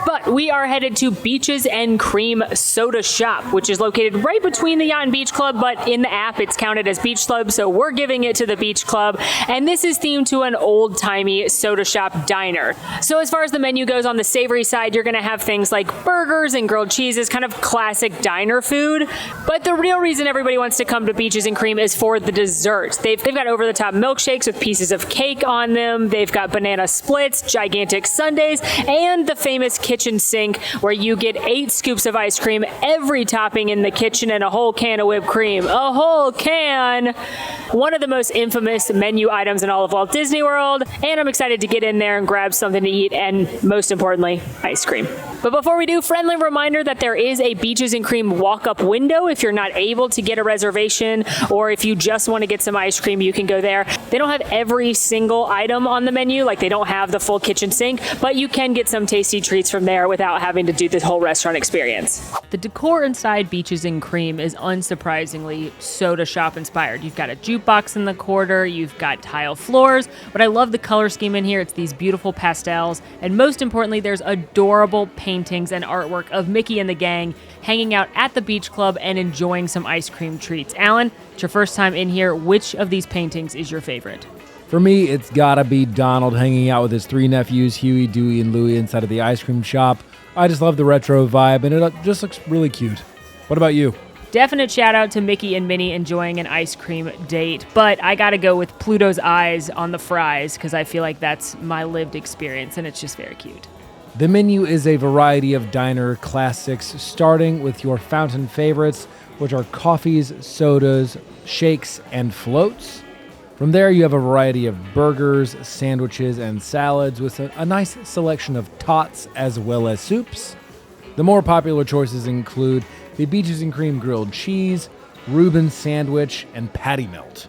But we are headed to Beaches and Cream Soda Shop, which is located right between the Yacht and Beach Club, but in the app it's counted as Beach Club, so we're giving it to the Beach Club. And this is themed to an old-timey soda shop diner. So as far as the menu goes, on the savory side, you're gonna have things like burgers and grilled cheeses, kind of classic diner food. But the real reason everybody wants to come to Beaches and Cream is for the desserts. They've got over-the-top milkshakes with pieces of cake on them. They've got banana splits, gigantic sundaes, and the famous kitchen sink where you get 8 scoops of ice cream, every topping in the kitchen, and a whole can of whipped cream. A whole can! One of the most infamous menu items in all of Walt Disney World, and I'm excited to get in there and grab something to eat, and most importantly, ice cream. But before we do, friendly reminder that there is a Beaches and Cream walk-up window if you're not able to get a reservation, or if you just want to get some ice cream, you can go there. They don't have every single item on the menu, like they don't have the full kitchen sink, but you can get some tasty treats from there without having to do the whole restaurant experience. The decor inside Beaches and Cream is unsurprisingly soda shop inspired. You've got a jukebox in the corner, you've got tile floors, but I love the color scheme in here. It's these beautiful pastels, and most importantly, there's adorable paintings and artwork of Mickey and the gang hanging out at the Beach Club and enjoying some ice cream treats. Alan, it's your first time in here. Which of these paintings is your favorite? For me, it's gotta be Donald hanging out with his 3 nephews, Huey, Dewey, and Louie, inside of the ice cream shop. I just love the retro vibe, and it just looks really cute. What about you? Definite shout out to Mickey and Minnie enjoying an ice cream date, but I gotta go with Pluto's eyes on the fries because I feel like that's my lived experience, and it's just very cute. The menu is a variety of diner classics, starting with your fountain favorites, which are coffees, sodas, shakes, and floats. From there, you have a variety of burgers, sandwiches, and salads with a nice selection of tots as well as soups. The more popular choices include the Beaches and Cream grilled cheese, Reuben sandwich, and patty melt.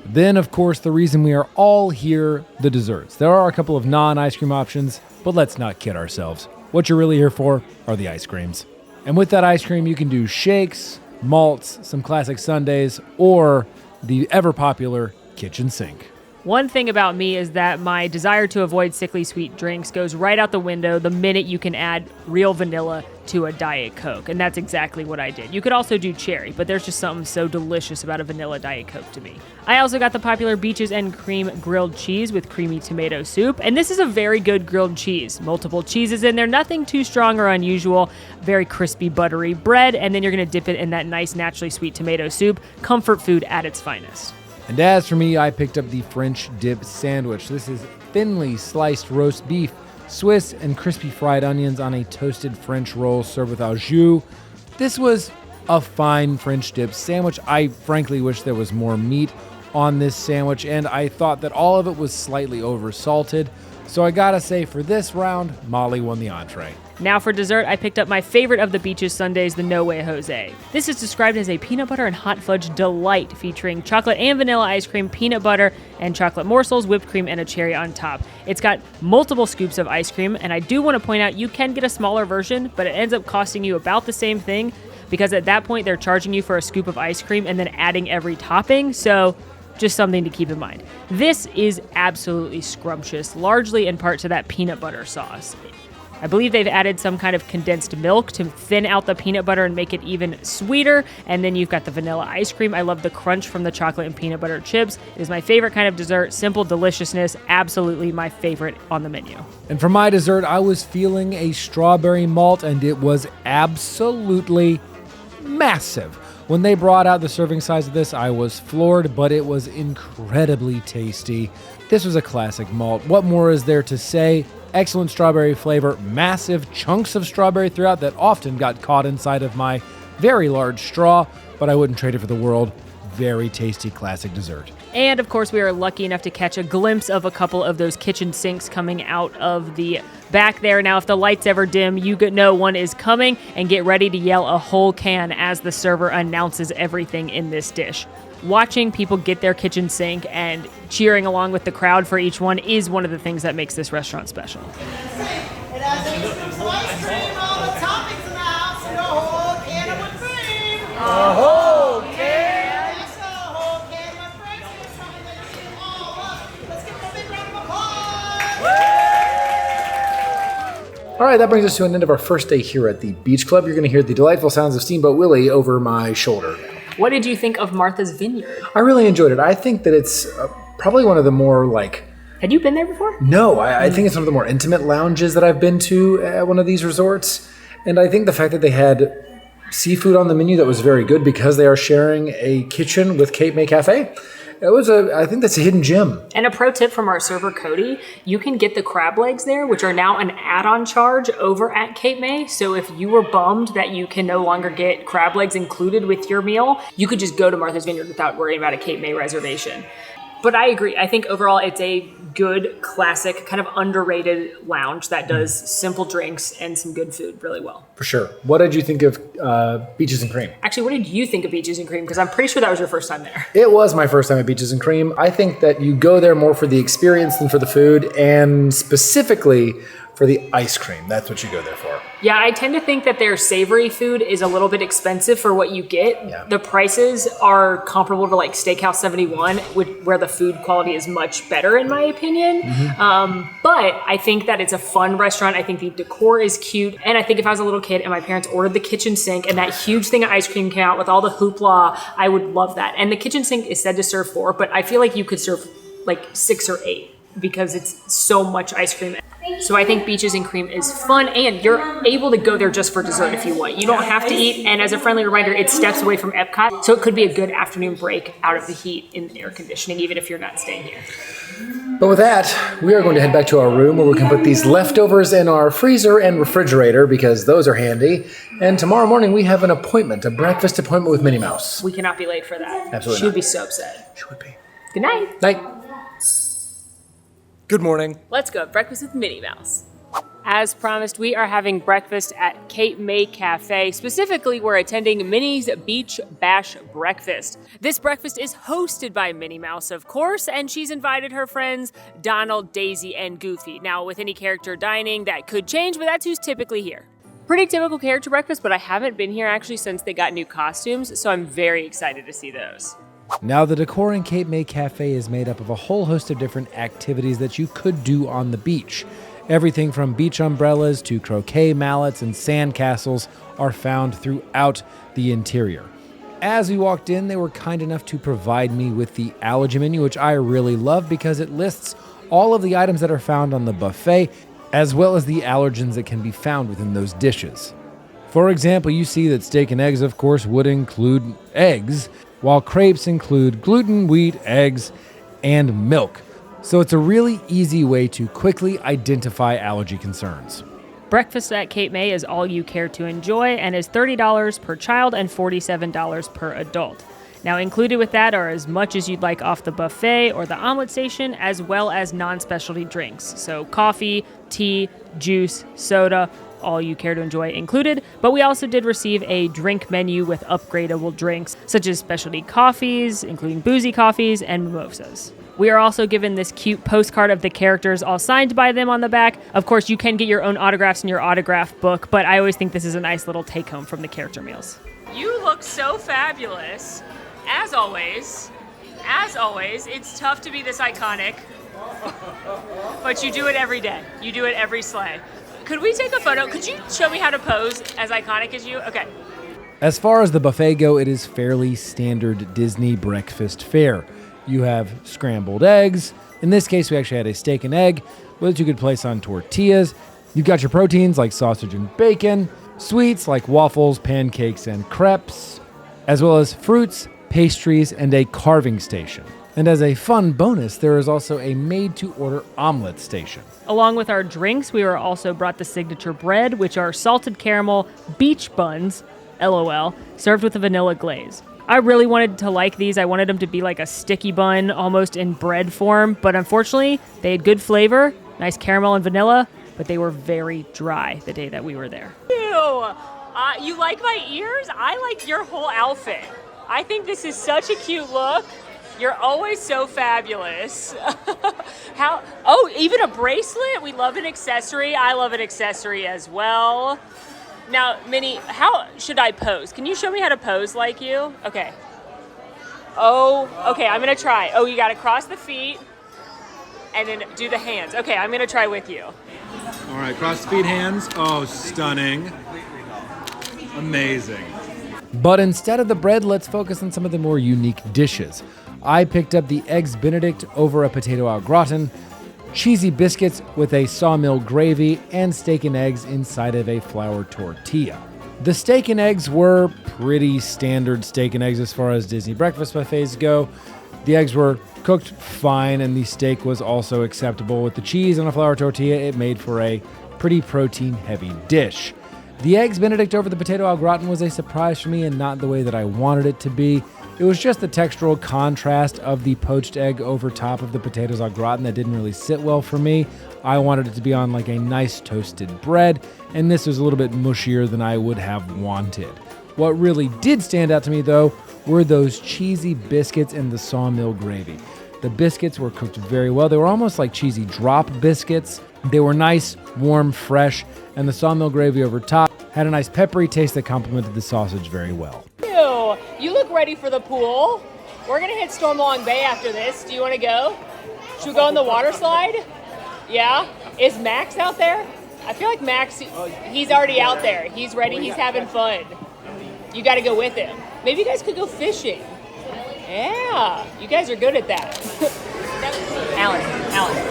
Then, of course, the reason we are all here, the desserts. There are a couple of non-ice cream options, but let's not kid ourselves. What you're really here for are the ice creams. And with that ice cream, you can do shakes, malts, some classic sundaes, or the ever-popular kitchen sink. One thing about me is that my desire to avoid sickly sweet drinks goes right out the window the minute you can add real vanilla to a Diet Coke, and that's exactly what I did. You could also do cherry, but there's just something so delicious about a vanilla Diet Coke to me. I also got the popular Beaches and Cream grilled cheese with creamy tomato soup, and this is a very good grilled cheese. Multiple cheeses in there, nothing too strong or unusual, very crispy, buttery bread, and then you're gonna dip it in that nice, naturally sweet tomato soup. Comfort food at its finest. And as for me, I picked up the French dip sandwich. This is thinly sliced roast beef, Swiss and crispy fried onions on a toasted French roll served with au jus. This was a fine French dip sandwich. I frankly wish there was more meat on this sandwich, and I thought that all of it was slightly oversalted. So I gotta say, for this round, Molly won the entree. Now for dessert, I picked up my favorite of the Beaches sundaes, the No Way Jose. This is described as a peanut butter and hot fudge delight featuring chocolate and vanilla ice cream, peanut butter and chocolate morsels, whipped cream, and a cherry on top. It's got multiple scoops of ice cream, and I do want to point out you can get a smaller version, but it ends up costing you about the same thing because at that point they're charging you for a scoop of ice cream and then adding every topping, so just something to keep in mind. This is absolutely scrumptious, largely in part to that peanut butter sauce. I believe they've added some kind of condensed milk to thin out the peanut butter and make it even sweeter. And then you've got the vanilla ice cream. I love the crunch from the chocolate and peanut butter chips. It is my favorite kind of dessert. Simple deliciousness. Absolutely my favorite on the menu. And for my dessert, I was feeling a strawberry malt, and it was absolutely massive. When they brought out the serving size of this, I was floored, but it was incredibly tasty. This was a classic malt. What more is there to say? Excellent strawberry flavor, massive chunks of strawberry throughout that often got caught inside of my very large straw, but I wouldn't trade it for the world. Very tasty classic dessert. And of course, we are lucky enough to catch a glimpse of a couple of those kitchen sinks coming out of the back there. Now, if the lights ever dim, you know one is coming, and get ready to yell a whole can as the server announces everything in this dish. Watching people get their kitchen sink and cheering along with the crowd for each one is one of the things that makes this restaurant special. It has extra scoops of ice cream, all the toppings in the house, and a whole can of whipped cream. A whole can? Yes, a whole can of whipped cream. It's something that you eat all up. Let's give them a big round of applause. All right, that brings us to an end of our first day here at the Beach Club. You're going to hear the delightful sounds of Steamboat Willie over my shoulder. What did you think of Martha's Vineyard? I really enjoyed it. I think that it's probably one of the more Had you been there before? No, I think it's one of the more intimate lounges that I've been to at one of these resorts. And I think the fact that they had seafood on the menu that was very good because they are sharing a kitchen with Cape May Cafe. I think that's a hidden gem. And a pro tip from our server, Cody, you can get the crab legs there, which are now an add-on charge over at Cape May. So if you were bummed that you can no longer get crab legs included with your meal, you could just go to Martha's Vineyard without worrying about a Cape May reservation. But I agree. I think overall it's a good, classic, kind of underrated lounge that does simple drinks and some good food really well. For sure. What did you think of Beaches and Cream? Actually, what did you think of Beaches and Cream? Because I'm pretty sure that was your first time there. It was my first time at Beaches and Cream. I think that you go there more for the experience than for the food, and specifically for the ice cream. That's what you go there for. Yeah, I tend to think that their savory food is a little bit expensive for what you get. Yeah. The prices are comparable to like Steakhouse 71, where the food quality is much better in my opinion. But I think that it's a fun restaurant. I think the decor is cute. And I think if I was a little kid and my parents ordered the kitchen sink and that huge thing of ice cream came out with all the hoopla, I would love that. And the kitchen sink is said to serve 4, but I feel like you could serve like 6 or 8 because it's so much ice cream. So I think Beaches and Cream is fun, and you're able to go there just for dessert if you want. You don't have to eat, and as a friendly reminder, it's steps away from Epcot, so it could be a good afternoon break out of the heat in air conditioning, even if you're not staying here. But with that, we are going to head back to our room where we can put these leftovers in our freezer and refrigerator because those are handy. And tomorrow morning we have an appointment, a breakfast appointment with Minnie Mouse. We cannot be late for that. Absolutely She would not. be so upset. She would be. Good night. Night. Good morning. Let's go. Breakfast with Minnie Mouse. As promised, we are having breakfast at Cape May Cafe. Specifically, we're attending Minnie's Beach Bash Breakfast. This breakfast is hosted by Minnie Mouse, of course, and she's invited her friends Donald, Daisy, and Goofy. Now, with any character dining, that could change, but that's who's typically here. Pretty typical character breakfast, but I haven't been here actually since they got new costumes, so I'm very excited to see those. Now, the decor in Cape May Cafe is made up of a whole host of different activities that you could do on the beach. Everything from beach umbrellas to croquet mallets and sand castles are found throughout the interior. As we walked in, they were kind enough to provide me with the allergy menu, which I really love because it lists all of the items that are found on the buffet, as well as the allergens that can be found within those dishes. For example, you see that steak and eggs, of course, would include eggs, while crepes include gluten, wheat, eggs, and milk. So it's a really easy way to quickly identify allergy concerns. Breakfast at Cape May is all you care to enjoy and is $30 per child and $47 per adult. Now, included with that are as much as you'd like off the buffet or the omelet station, as well as non-specialty drinks. So coffee, tea, juice, soda, all you care to enjoy included. But we also did receive a drink menu with upgradable drinks, such as specialty coffees, including boozy coffees and mimosas. We are also given this cute postcard of the characters all signed by them on the back. Of course, you can get your own autographs in your autograph book, but I always think this is a nice little take-home from the character meals. You look so fabulous. As always, it's tough to be this iconic, but you do it every day. You do it every sleigh. Could we take a photo? Could you show me how to pose as iconic as you? Okay. As far as the buffet go, it is fairly standard Disney breakfast fare. You have scrambled eggs. In this case, we actually had a steak and egg, which you could place on tortillas. You've got your proteins like sausage and bacon, sweets like waffles, pancakes, and crepes, as well as fruits, pastries, and a carving station. And as a fun bonus, there is also a made-to-order omelet station. Along with our drinks, we were also brought the signature bread, which are salted caramel beach buns, LOL, served with a vanilla glaze. I really wanted to like these. I wanted them to be like a sticky bun, almost in bread form, but unfortunately, they had good flavor, nice caramel and vanilla, but they were very dry the day that we were there. Ew! You like my ears? I like your whole outfit. I think this is such a cute look. You're always so fabulous. Even a bracelet? We love an accessory. I love an accessory as well. Now, Minnie, how should I pose? Can you show me how to pose like you? Okay. Okay, I'm gonna try. You gotta cross the feet and then do the hands. Okay, I'm gonna try with you. All right, cross the feet, hands. Oh, stunning. Amazing. But instead of the bread, let's focus on some of the more unique dishes. I picked up the Eggs Benedict over a potato au gratin, cheesy biscuits with a sawmill gravy, and steak and eggs inside of a flour tortilla. The steak and eggs were pretty standard steak and eggs as far as Disney breakfast buffets go. The eggs were cooked fine, and the steak was also acceptable. With the cheese on a flour tortilla, it made for a pretty protein-heavy dish. The Eggs Benedict over the potato au gratin was a surprise for me and not the way that I wanted it to be. It was just the textural contrast of the poached egg over top of the potatoes au gratin that didn't really sit well for me. I wanted it to be on like a nice toasted bread, and this was a little bit mushier than I would have wanted. What really did stand out to me, though, were those cheesy biscuits and the sawmill gravy. The biscuits were cooked very well. They were almost like cheesy drop biscuits. They were nice, warm, fresh, and the sawmill gravy over top had a nice peppery taste that complemented the sausage very well. Ew, you look ready for the pool. We're gonna hit Stormalong Bay after this. Do you wanna go? Should we go on the water slide? Yeah? Is Max out there? I feel like Max, he's already out there. He's ready, he's having fun. You gotta go with him. Maybe you guys could go fishing. Yeah, you guys are good at that. Alan.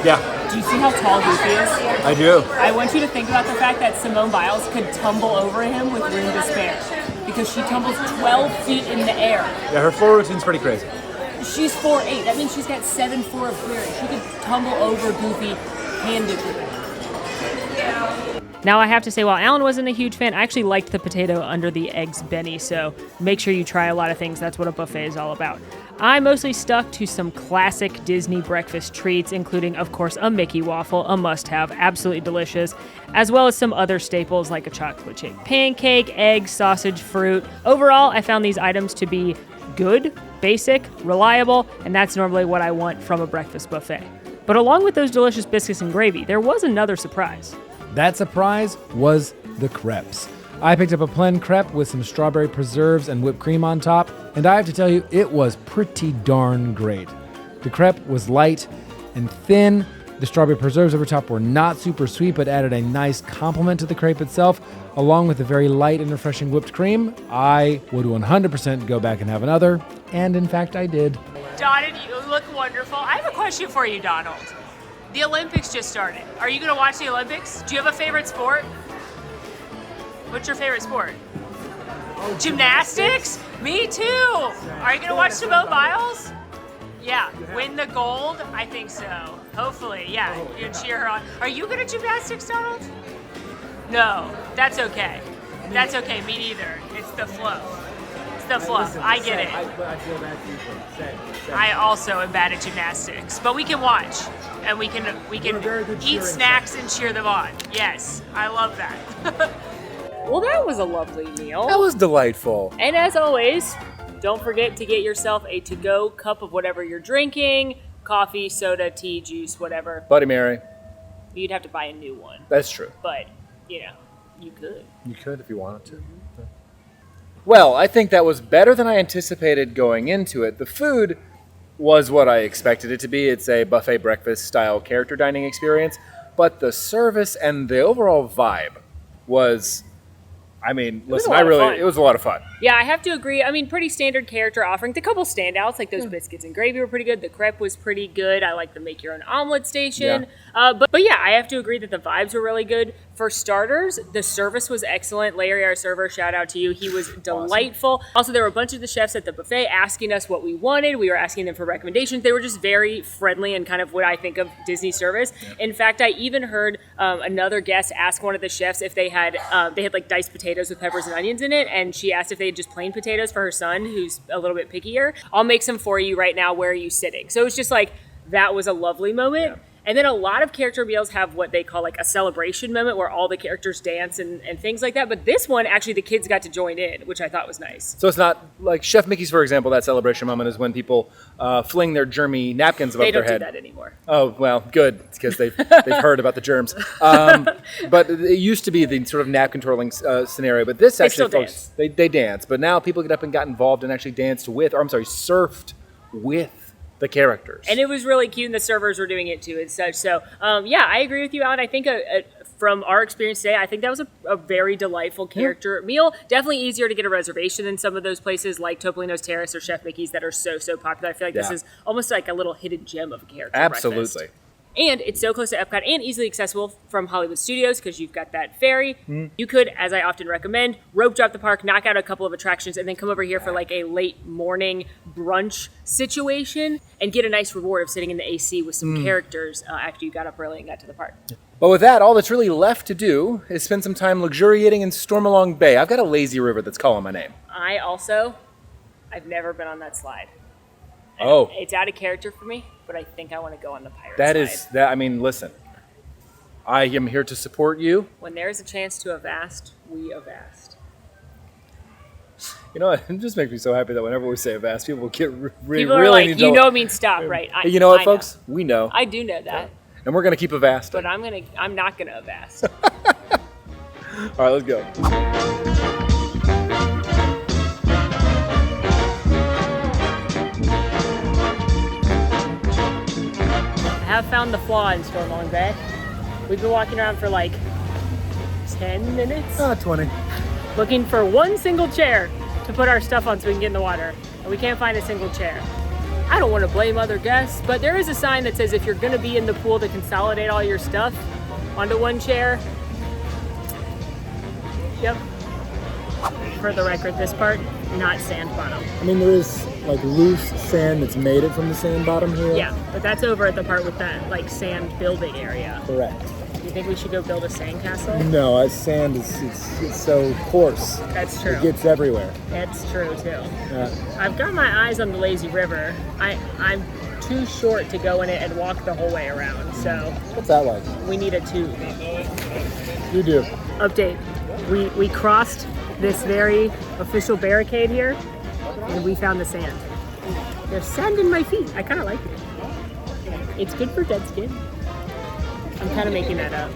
Yeah, Do you see how tall Goofy is? I do. I want you to think about the fact that Simone Biles could tumble over him with room to spare because she tumbles 12 feet in the air. Yeah, her floor routine's pretty crazy. She's 4'8". That means she's got 7'4" of clearance. She could tumble over Goofy handedly. Now I have to say, while Alan wasn't a huge fan, I actually liked the potato under the eggs Benny, so make sure you try a lot of things. That's what a buffet is all about. I mostly stuck to some classic Disney breakfast treats, including, of course, a Mickey waffle, a must-have, absolutely delicious, as well as some other staples like a chocolate chip pancake, egg, sausage, fruit. Overall, I found these items to be good, basic, reliable, and that's normally what I want from a breakfast buffet. But along with those delicious biscuits and gravy, there was another surprise. That surprise was the crepes. I picked up a plain crepe with some strawberry preserves and whipped cream on top, and I have to tell you, it was pretty darn great. The crepe was light and thin, The strawberry preserves over top were not super sweet, but added a nice complement to the crepe itself, along with a very light and refreshing whipped cream. I would 100% go back and have another, and in fact I did. Donald, you look wonderful. I have a question for you, Donald. The Olympics just started. Are you going to watch the Olympics? Do you have a favorite sport? What's your favorite sport? Gymnastics? Me too. Are you going to watch Simone Biles? Yeah, win the gold? I think so. Hopefully, yeah. You cheer her on. Are you good at gymnastics, Donald? No, that's okay. That's okay, me neither. It's the fluff. It's the fluff. I get it. I feel bad for you. I also am bad at gymnastics, but we can watch and we can eat snacks and cheer them on. Yes, I love that. Well, that was a lovely meal. That was delightful. And as always, don't forget to get yourself a to-go cup of whatever you're drinking, coffee, soda, tea, juice, whatever. Bloody Mary. You'd have to buy a new one, That's true. but you could. You could if you wanted to. Well, I think that was better than I anticipated going into it. The food was what I expected it to be. It's a buffet breakfast style character dining experience, but the service and the overall vibe was, I mean, listen, it was a lot of fun. Yeah, I have to agree. I mean, pretty standard character offerings. A couple standouts, like those biscuits and gravy were pretty good. The crepe was pretty good. I like the make your own omelet station. But yeah, I have to agree that the vibes were really good. For starters, the service was excellent. Larry, our server, shout out to you. He was delightful. Awesome. Also, there were a bunch of the chefs at the buffet asking us what we wanted. We were asking them for recommendations. They were just very friendly and kind of what I think of Disney service. Yeah. In fact, I even heard another guest ask one of the chefs if they had like diced potatoes with peppers and onions in it, and she asked if they had just plain potatoes for her son, who's a little bit pickier. I'll make some for you right now. Where are you sitting? So it's just like, that was a lovely moment. Yeah. And then a lot of character meals have what they call like a celebration moment where all the characters dance and things like that. But this one, actually, the kids got to join in, which I thought was nice. So it's not like Chef Mickey's, for example, that celebration moment is when people fling their germy napkins above their head. They don't do that anymore. Oh, well, good, because they've heard about the germs. But it used to be the sort of napkin twirling scenario. But this actually, folks, they dance. But now people get up and got involved and actually danced with, or I'm sorry, surfed with the characters. And it was really cute, and the servers were doing it too and such. So, yeah, I agree with you, Alan. I think from our experience today, I think that was a very delightful character meal. Definitely easier to get a reservation than some of those places like Topolino's Terrace or Chef Mickey's that are so popular. I feel like this is almost like a little hidden gem of a character breakfast. And it's so close to Epcot and easily accessible from Hollywood Studios because you've got that ferry. You could, as I often recommend, rope drop the park, knock out a couple of attractions, and then come over here for like a late morning brunch situation and get a nice reward of sitting in the AC with some characters after you got up early and got to the park. But with that, all that's really left to do is spend some time luxuriating in Stormalong Bay. I've got a lazy river that's calling my name. I've never been on that slide. Oh. It's out of character for me, but I think I want to go on the pirate slide. I mean, listen, I am here to support you. When there's a chance to avast, we avast. You know what? It just makes me so happy that whenever we say avast, people get really People are like, it means stop, right? You know what, folks? We know. I do know that. And we're going to keep avasting. But I'm not going to avast. All right, let's go. I have found the flaw in Stormalong Bay. We've been walking around for like 10 minutes. 20. Looking for one single chair to put our stuff on so we can get in the water. And we can't find a single chair. I don't want to blame other guests, but there is a sign that says if you're going to be in the pool to consolidate all your stuff onto one chair. Yep. For the record, this part, not sand bottom. I mean, there is like loose sand that's made it from the sand bottom here. Yeah, but that's over at the part with that like sand building area. Correct. Do you think we should go build a sand castle? No, sand it's so coarse. That's true. It gets everywhere. That's true too. I've got my eyes on the lazy river. I'm too short to go in it and walk the whole way around. So what's that like? We need a tube. You do. Update. We crossed this very official barricade here, and we found the sand. There's sand in my feet. I kind of like it. It's good for dead skin. I'm kind of making that up.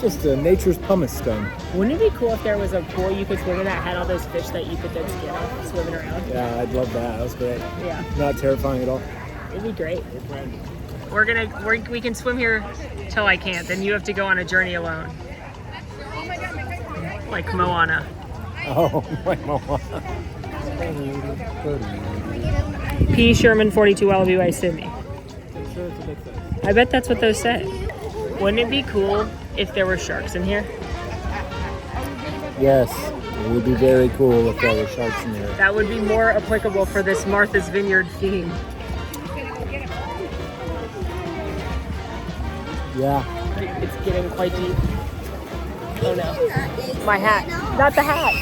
Just nature's pumice stone. Wouldn't it be cool if there was a pool you could swim in that had all those fish that you could dead skin off swimming around? Yeah, I'd love that. That was great. Yeah. Not terrifying at all. It'd be great. we can swim here till I can't. Then you have to go on a journey alone. Like Moana. Oh, my mama. P. Sherman 42 LWA Sydney. I bet that's what those say. Wouldn't it be cool if there were sharks in here? Yes, it would be very cool if there were sharks in here. That would be more applicable for this Martha's Vineyard theme. Yeah. It's getting quite deep. Oh no. My hat. Not the hat.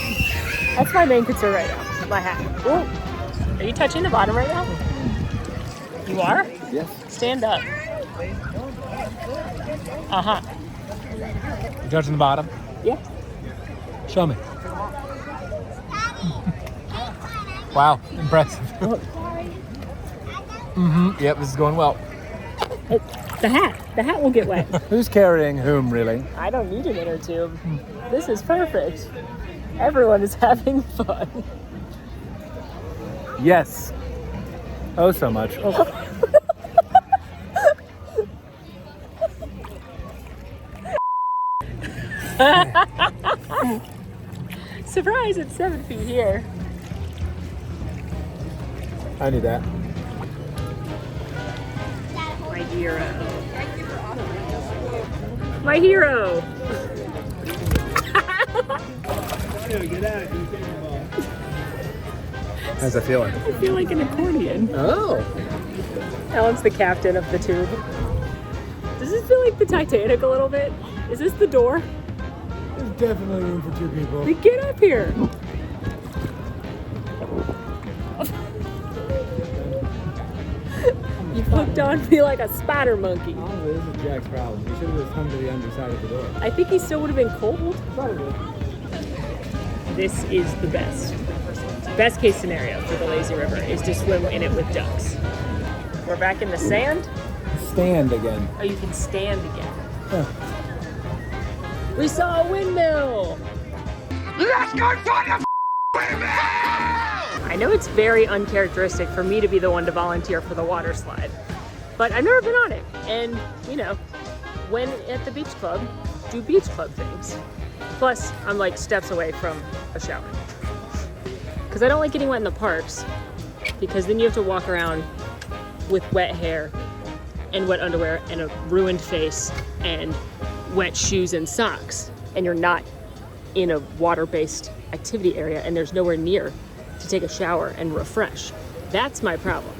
That's my main concern right now. My hat. Ooh. Are you touching the bottom right now? You are? Yes. Stand up. Uh-huh. You touching the bottom? Yeah. Show me. Wow, impressive. Yep, this is going well. The hat. The hat will get wet. Who's carrying whom, really? I don't need an inner tube. This is perfect. Everyone is having fun. Yes. Oh, so much. Oh. Surprise, it's 7 feet here. I knew that. My hero. My hero. How's that feeling? I feel like an accordion. Oh. Alan's the captain of the tube. Does this feel like the Titanic a little bit? Is this the door? There's definitely room for two people. Then get up here. You've hooked on me like a spider monkey. Honestly, this is Jack's problem. He should have just come to the underside of the door. I think he still would have been cold. This is the best. Best case scenario for the lazy river is to swim in it with ducks. We're back in the sand. Stand again. Oh, you can stand again. We saw a windmill. Let's go find a windmill! I know it's very uncharacteristic for me to be the one to volunteer for the water slide, but I've never been on it. And, you know, when at the beach club, do beach club things. Plus, I'm like steps away from a shower. Because I don't like getting wet in the parks, because then you have to walk around with wet hair and wet underwear and a ruined face and wet shoes and socks, and you're not in a water-based activity area and there's nowhere near to take a shower and refresh. That's my problem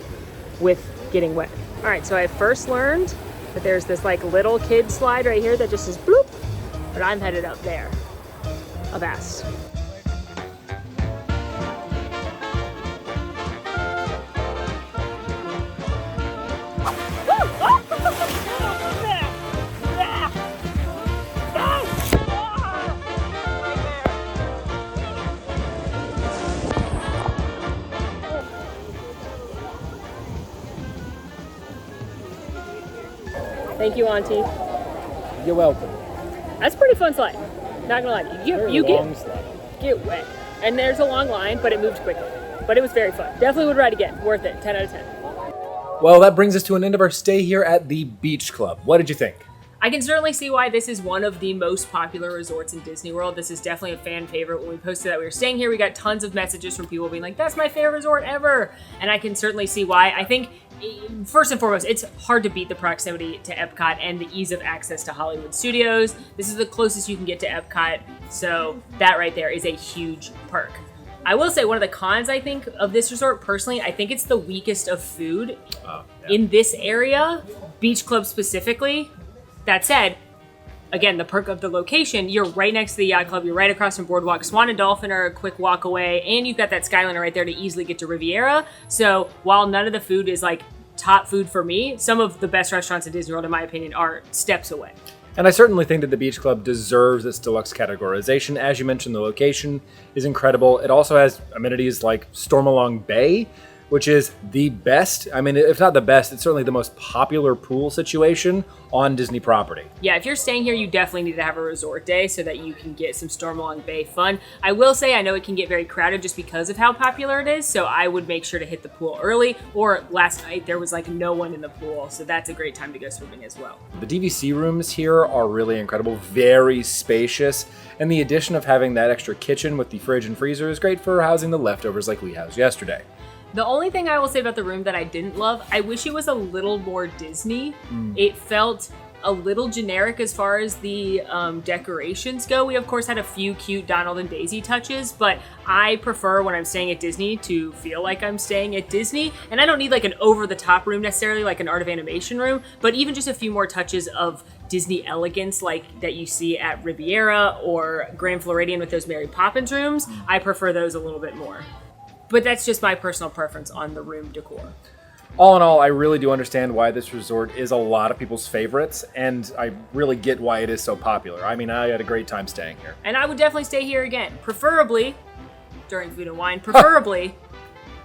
with getting wet. All right, so I first learned that there's this like little kid slide right here that just says bloop, but I'm headed up there. Avast. Thank you, Auntie. You're welcome. That's a pretty fun slide. Not gonna lie to you. You get wet. And there's a long line, but it moved quickly. But it was very fun. Definitely would ride again. Worth it. 10 out of 10. Well, that brings us to an end of our stay here at the Beach Club. What did you think? I can certainly see why this is one of the most popular resorts in Disney World. This is definitely a fan favorite. When we posted that we were staying here, we got tons of messages from people being like, that's my favorite resort ever. And I can certainly see why. I think, first and foremost, it's hard to beat the proximity to Epcot and the ease of access to Hollywood Studios. This is the closest you can get to Epcot. So that right there is a huge perk. I will say one of the cons, I think, of this resort, personally, I think it's the weakest of food in this area, Beach Club specifically. That said, again, the perk of the location, you're right next to the yacht club, you're right across from Boardwalk. Swan and Dolphin are a quick walk away, and you've got that Skyliner right there to easily get to Riviera. So while none of the food is like top food for me, some of the best restaurants in Disney World, in my opinion, are steps away. And I certainly think that the Beach Club deserves its deluxe categorization. As you mentioned, the location is incredible. It also has amenities like Stormalong Bay, which is the best, I mean, if not the best, it's certainly the most popular pool situation on Disney property. Yeah, if you're staying here, you definitely need to have a resort day so that you can get some Stormalong Bay fun. I will say, I know it can get very crowded just because of how popular it is, so I would make sure to hit the pool early, or last night there was like no one in the pool, so that's a great time to go swimming as well. The DVC rooms here are really incredible, very spacious, and the addition of having that extra kitchen with the fridge and freezer is great for housing the leftovers like we housed yesterday. The only thing I will say about the room that I didn't love, I wish it was a little more Disney. It felt a little generic as far as the decorations go. We of course had a few cute Donald and Daisy touches, but I prefer when I'm staying at Disney to feel like I'm staying at Disney. And I don't need like an over-the-top room necessarily, like an Art of Animation room, but even just a few more touches of Disney elegance like that you see at Riviera or Grand Floridian with those Mary Poppins rooms. I prefer those a little bit more. But that's just my personal preference on the room decor. All in all, I really do understand why this resort is a lot of people's favorites, and I really get why it is so popular. I mean, I had a great time staying here. And I would definitely stay here again, preferably during Food and Wine, preferably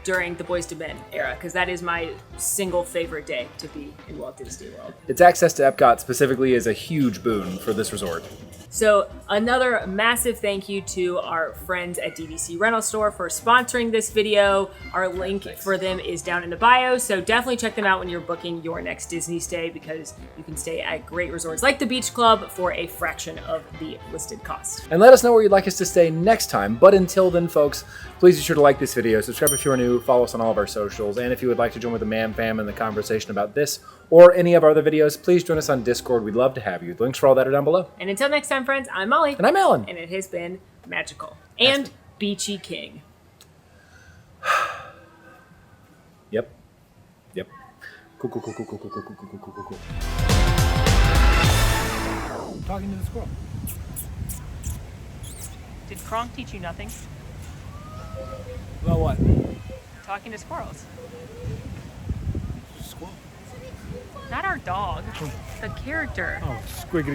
during the Boys to Men era, because that is my single favorite day to be in Walt Disney World. Its access to Epcot specifically is a huge boon for this resort. So another massive thank you to our friends at DVC Rental Store for sponsoring this video. Our link for them is down in the bio, so definitely check them out when you're booking your next Disney stay, because you can stay at great resorts like the Beach Club for a fraction of the listed cost. And let us know where you'd like us to stay next time. But until then, folks, please be sure to like this video, subscribe if you're new, follow us on all of our socials, and if you would like to join with the Man Fam in the conversation about this or any of our other videos, please join us on Discord. We'd love to have you. The links for all that are down below. And until next time, friends, I'm Molly. And I'm Alan. And it has been magical. And Beachy King. Yep. Cool. I'm talking to the squirrel. Did Kronk teach you nothing? About what? Talking to squirrels. Squirrel. Not our dog. The character. Oh, squiggity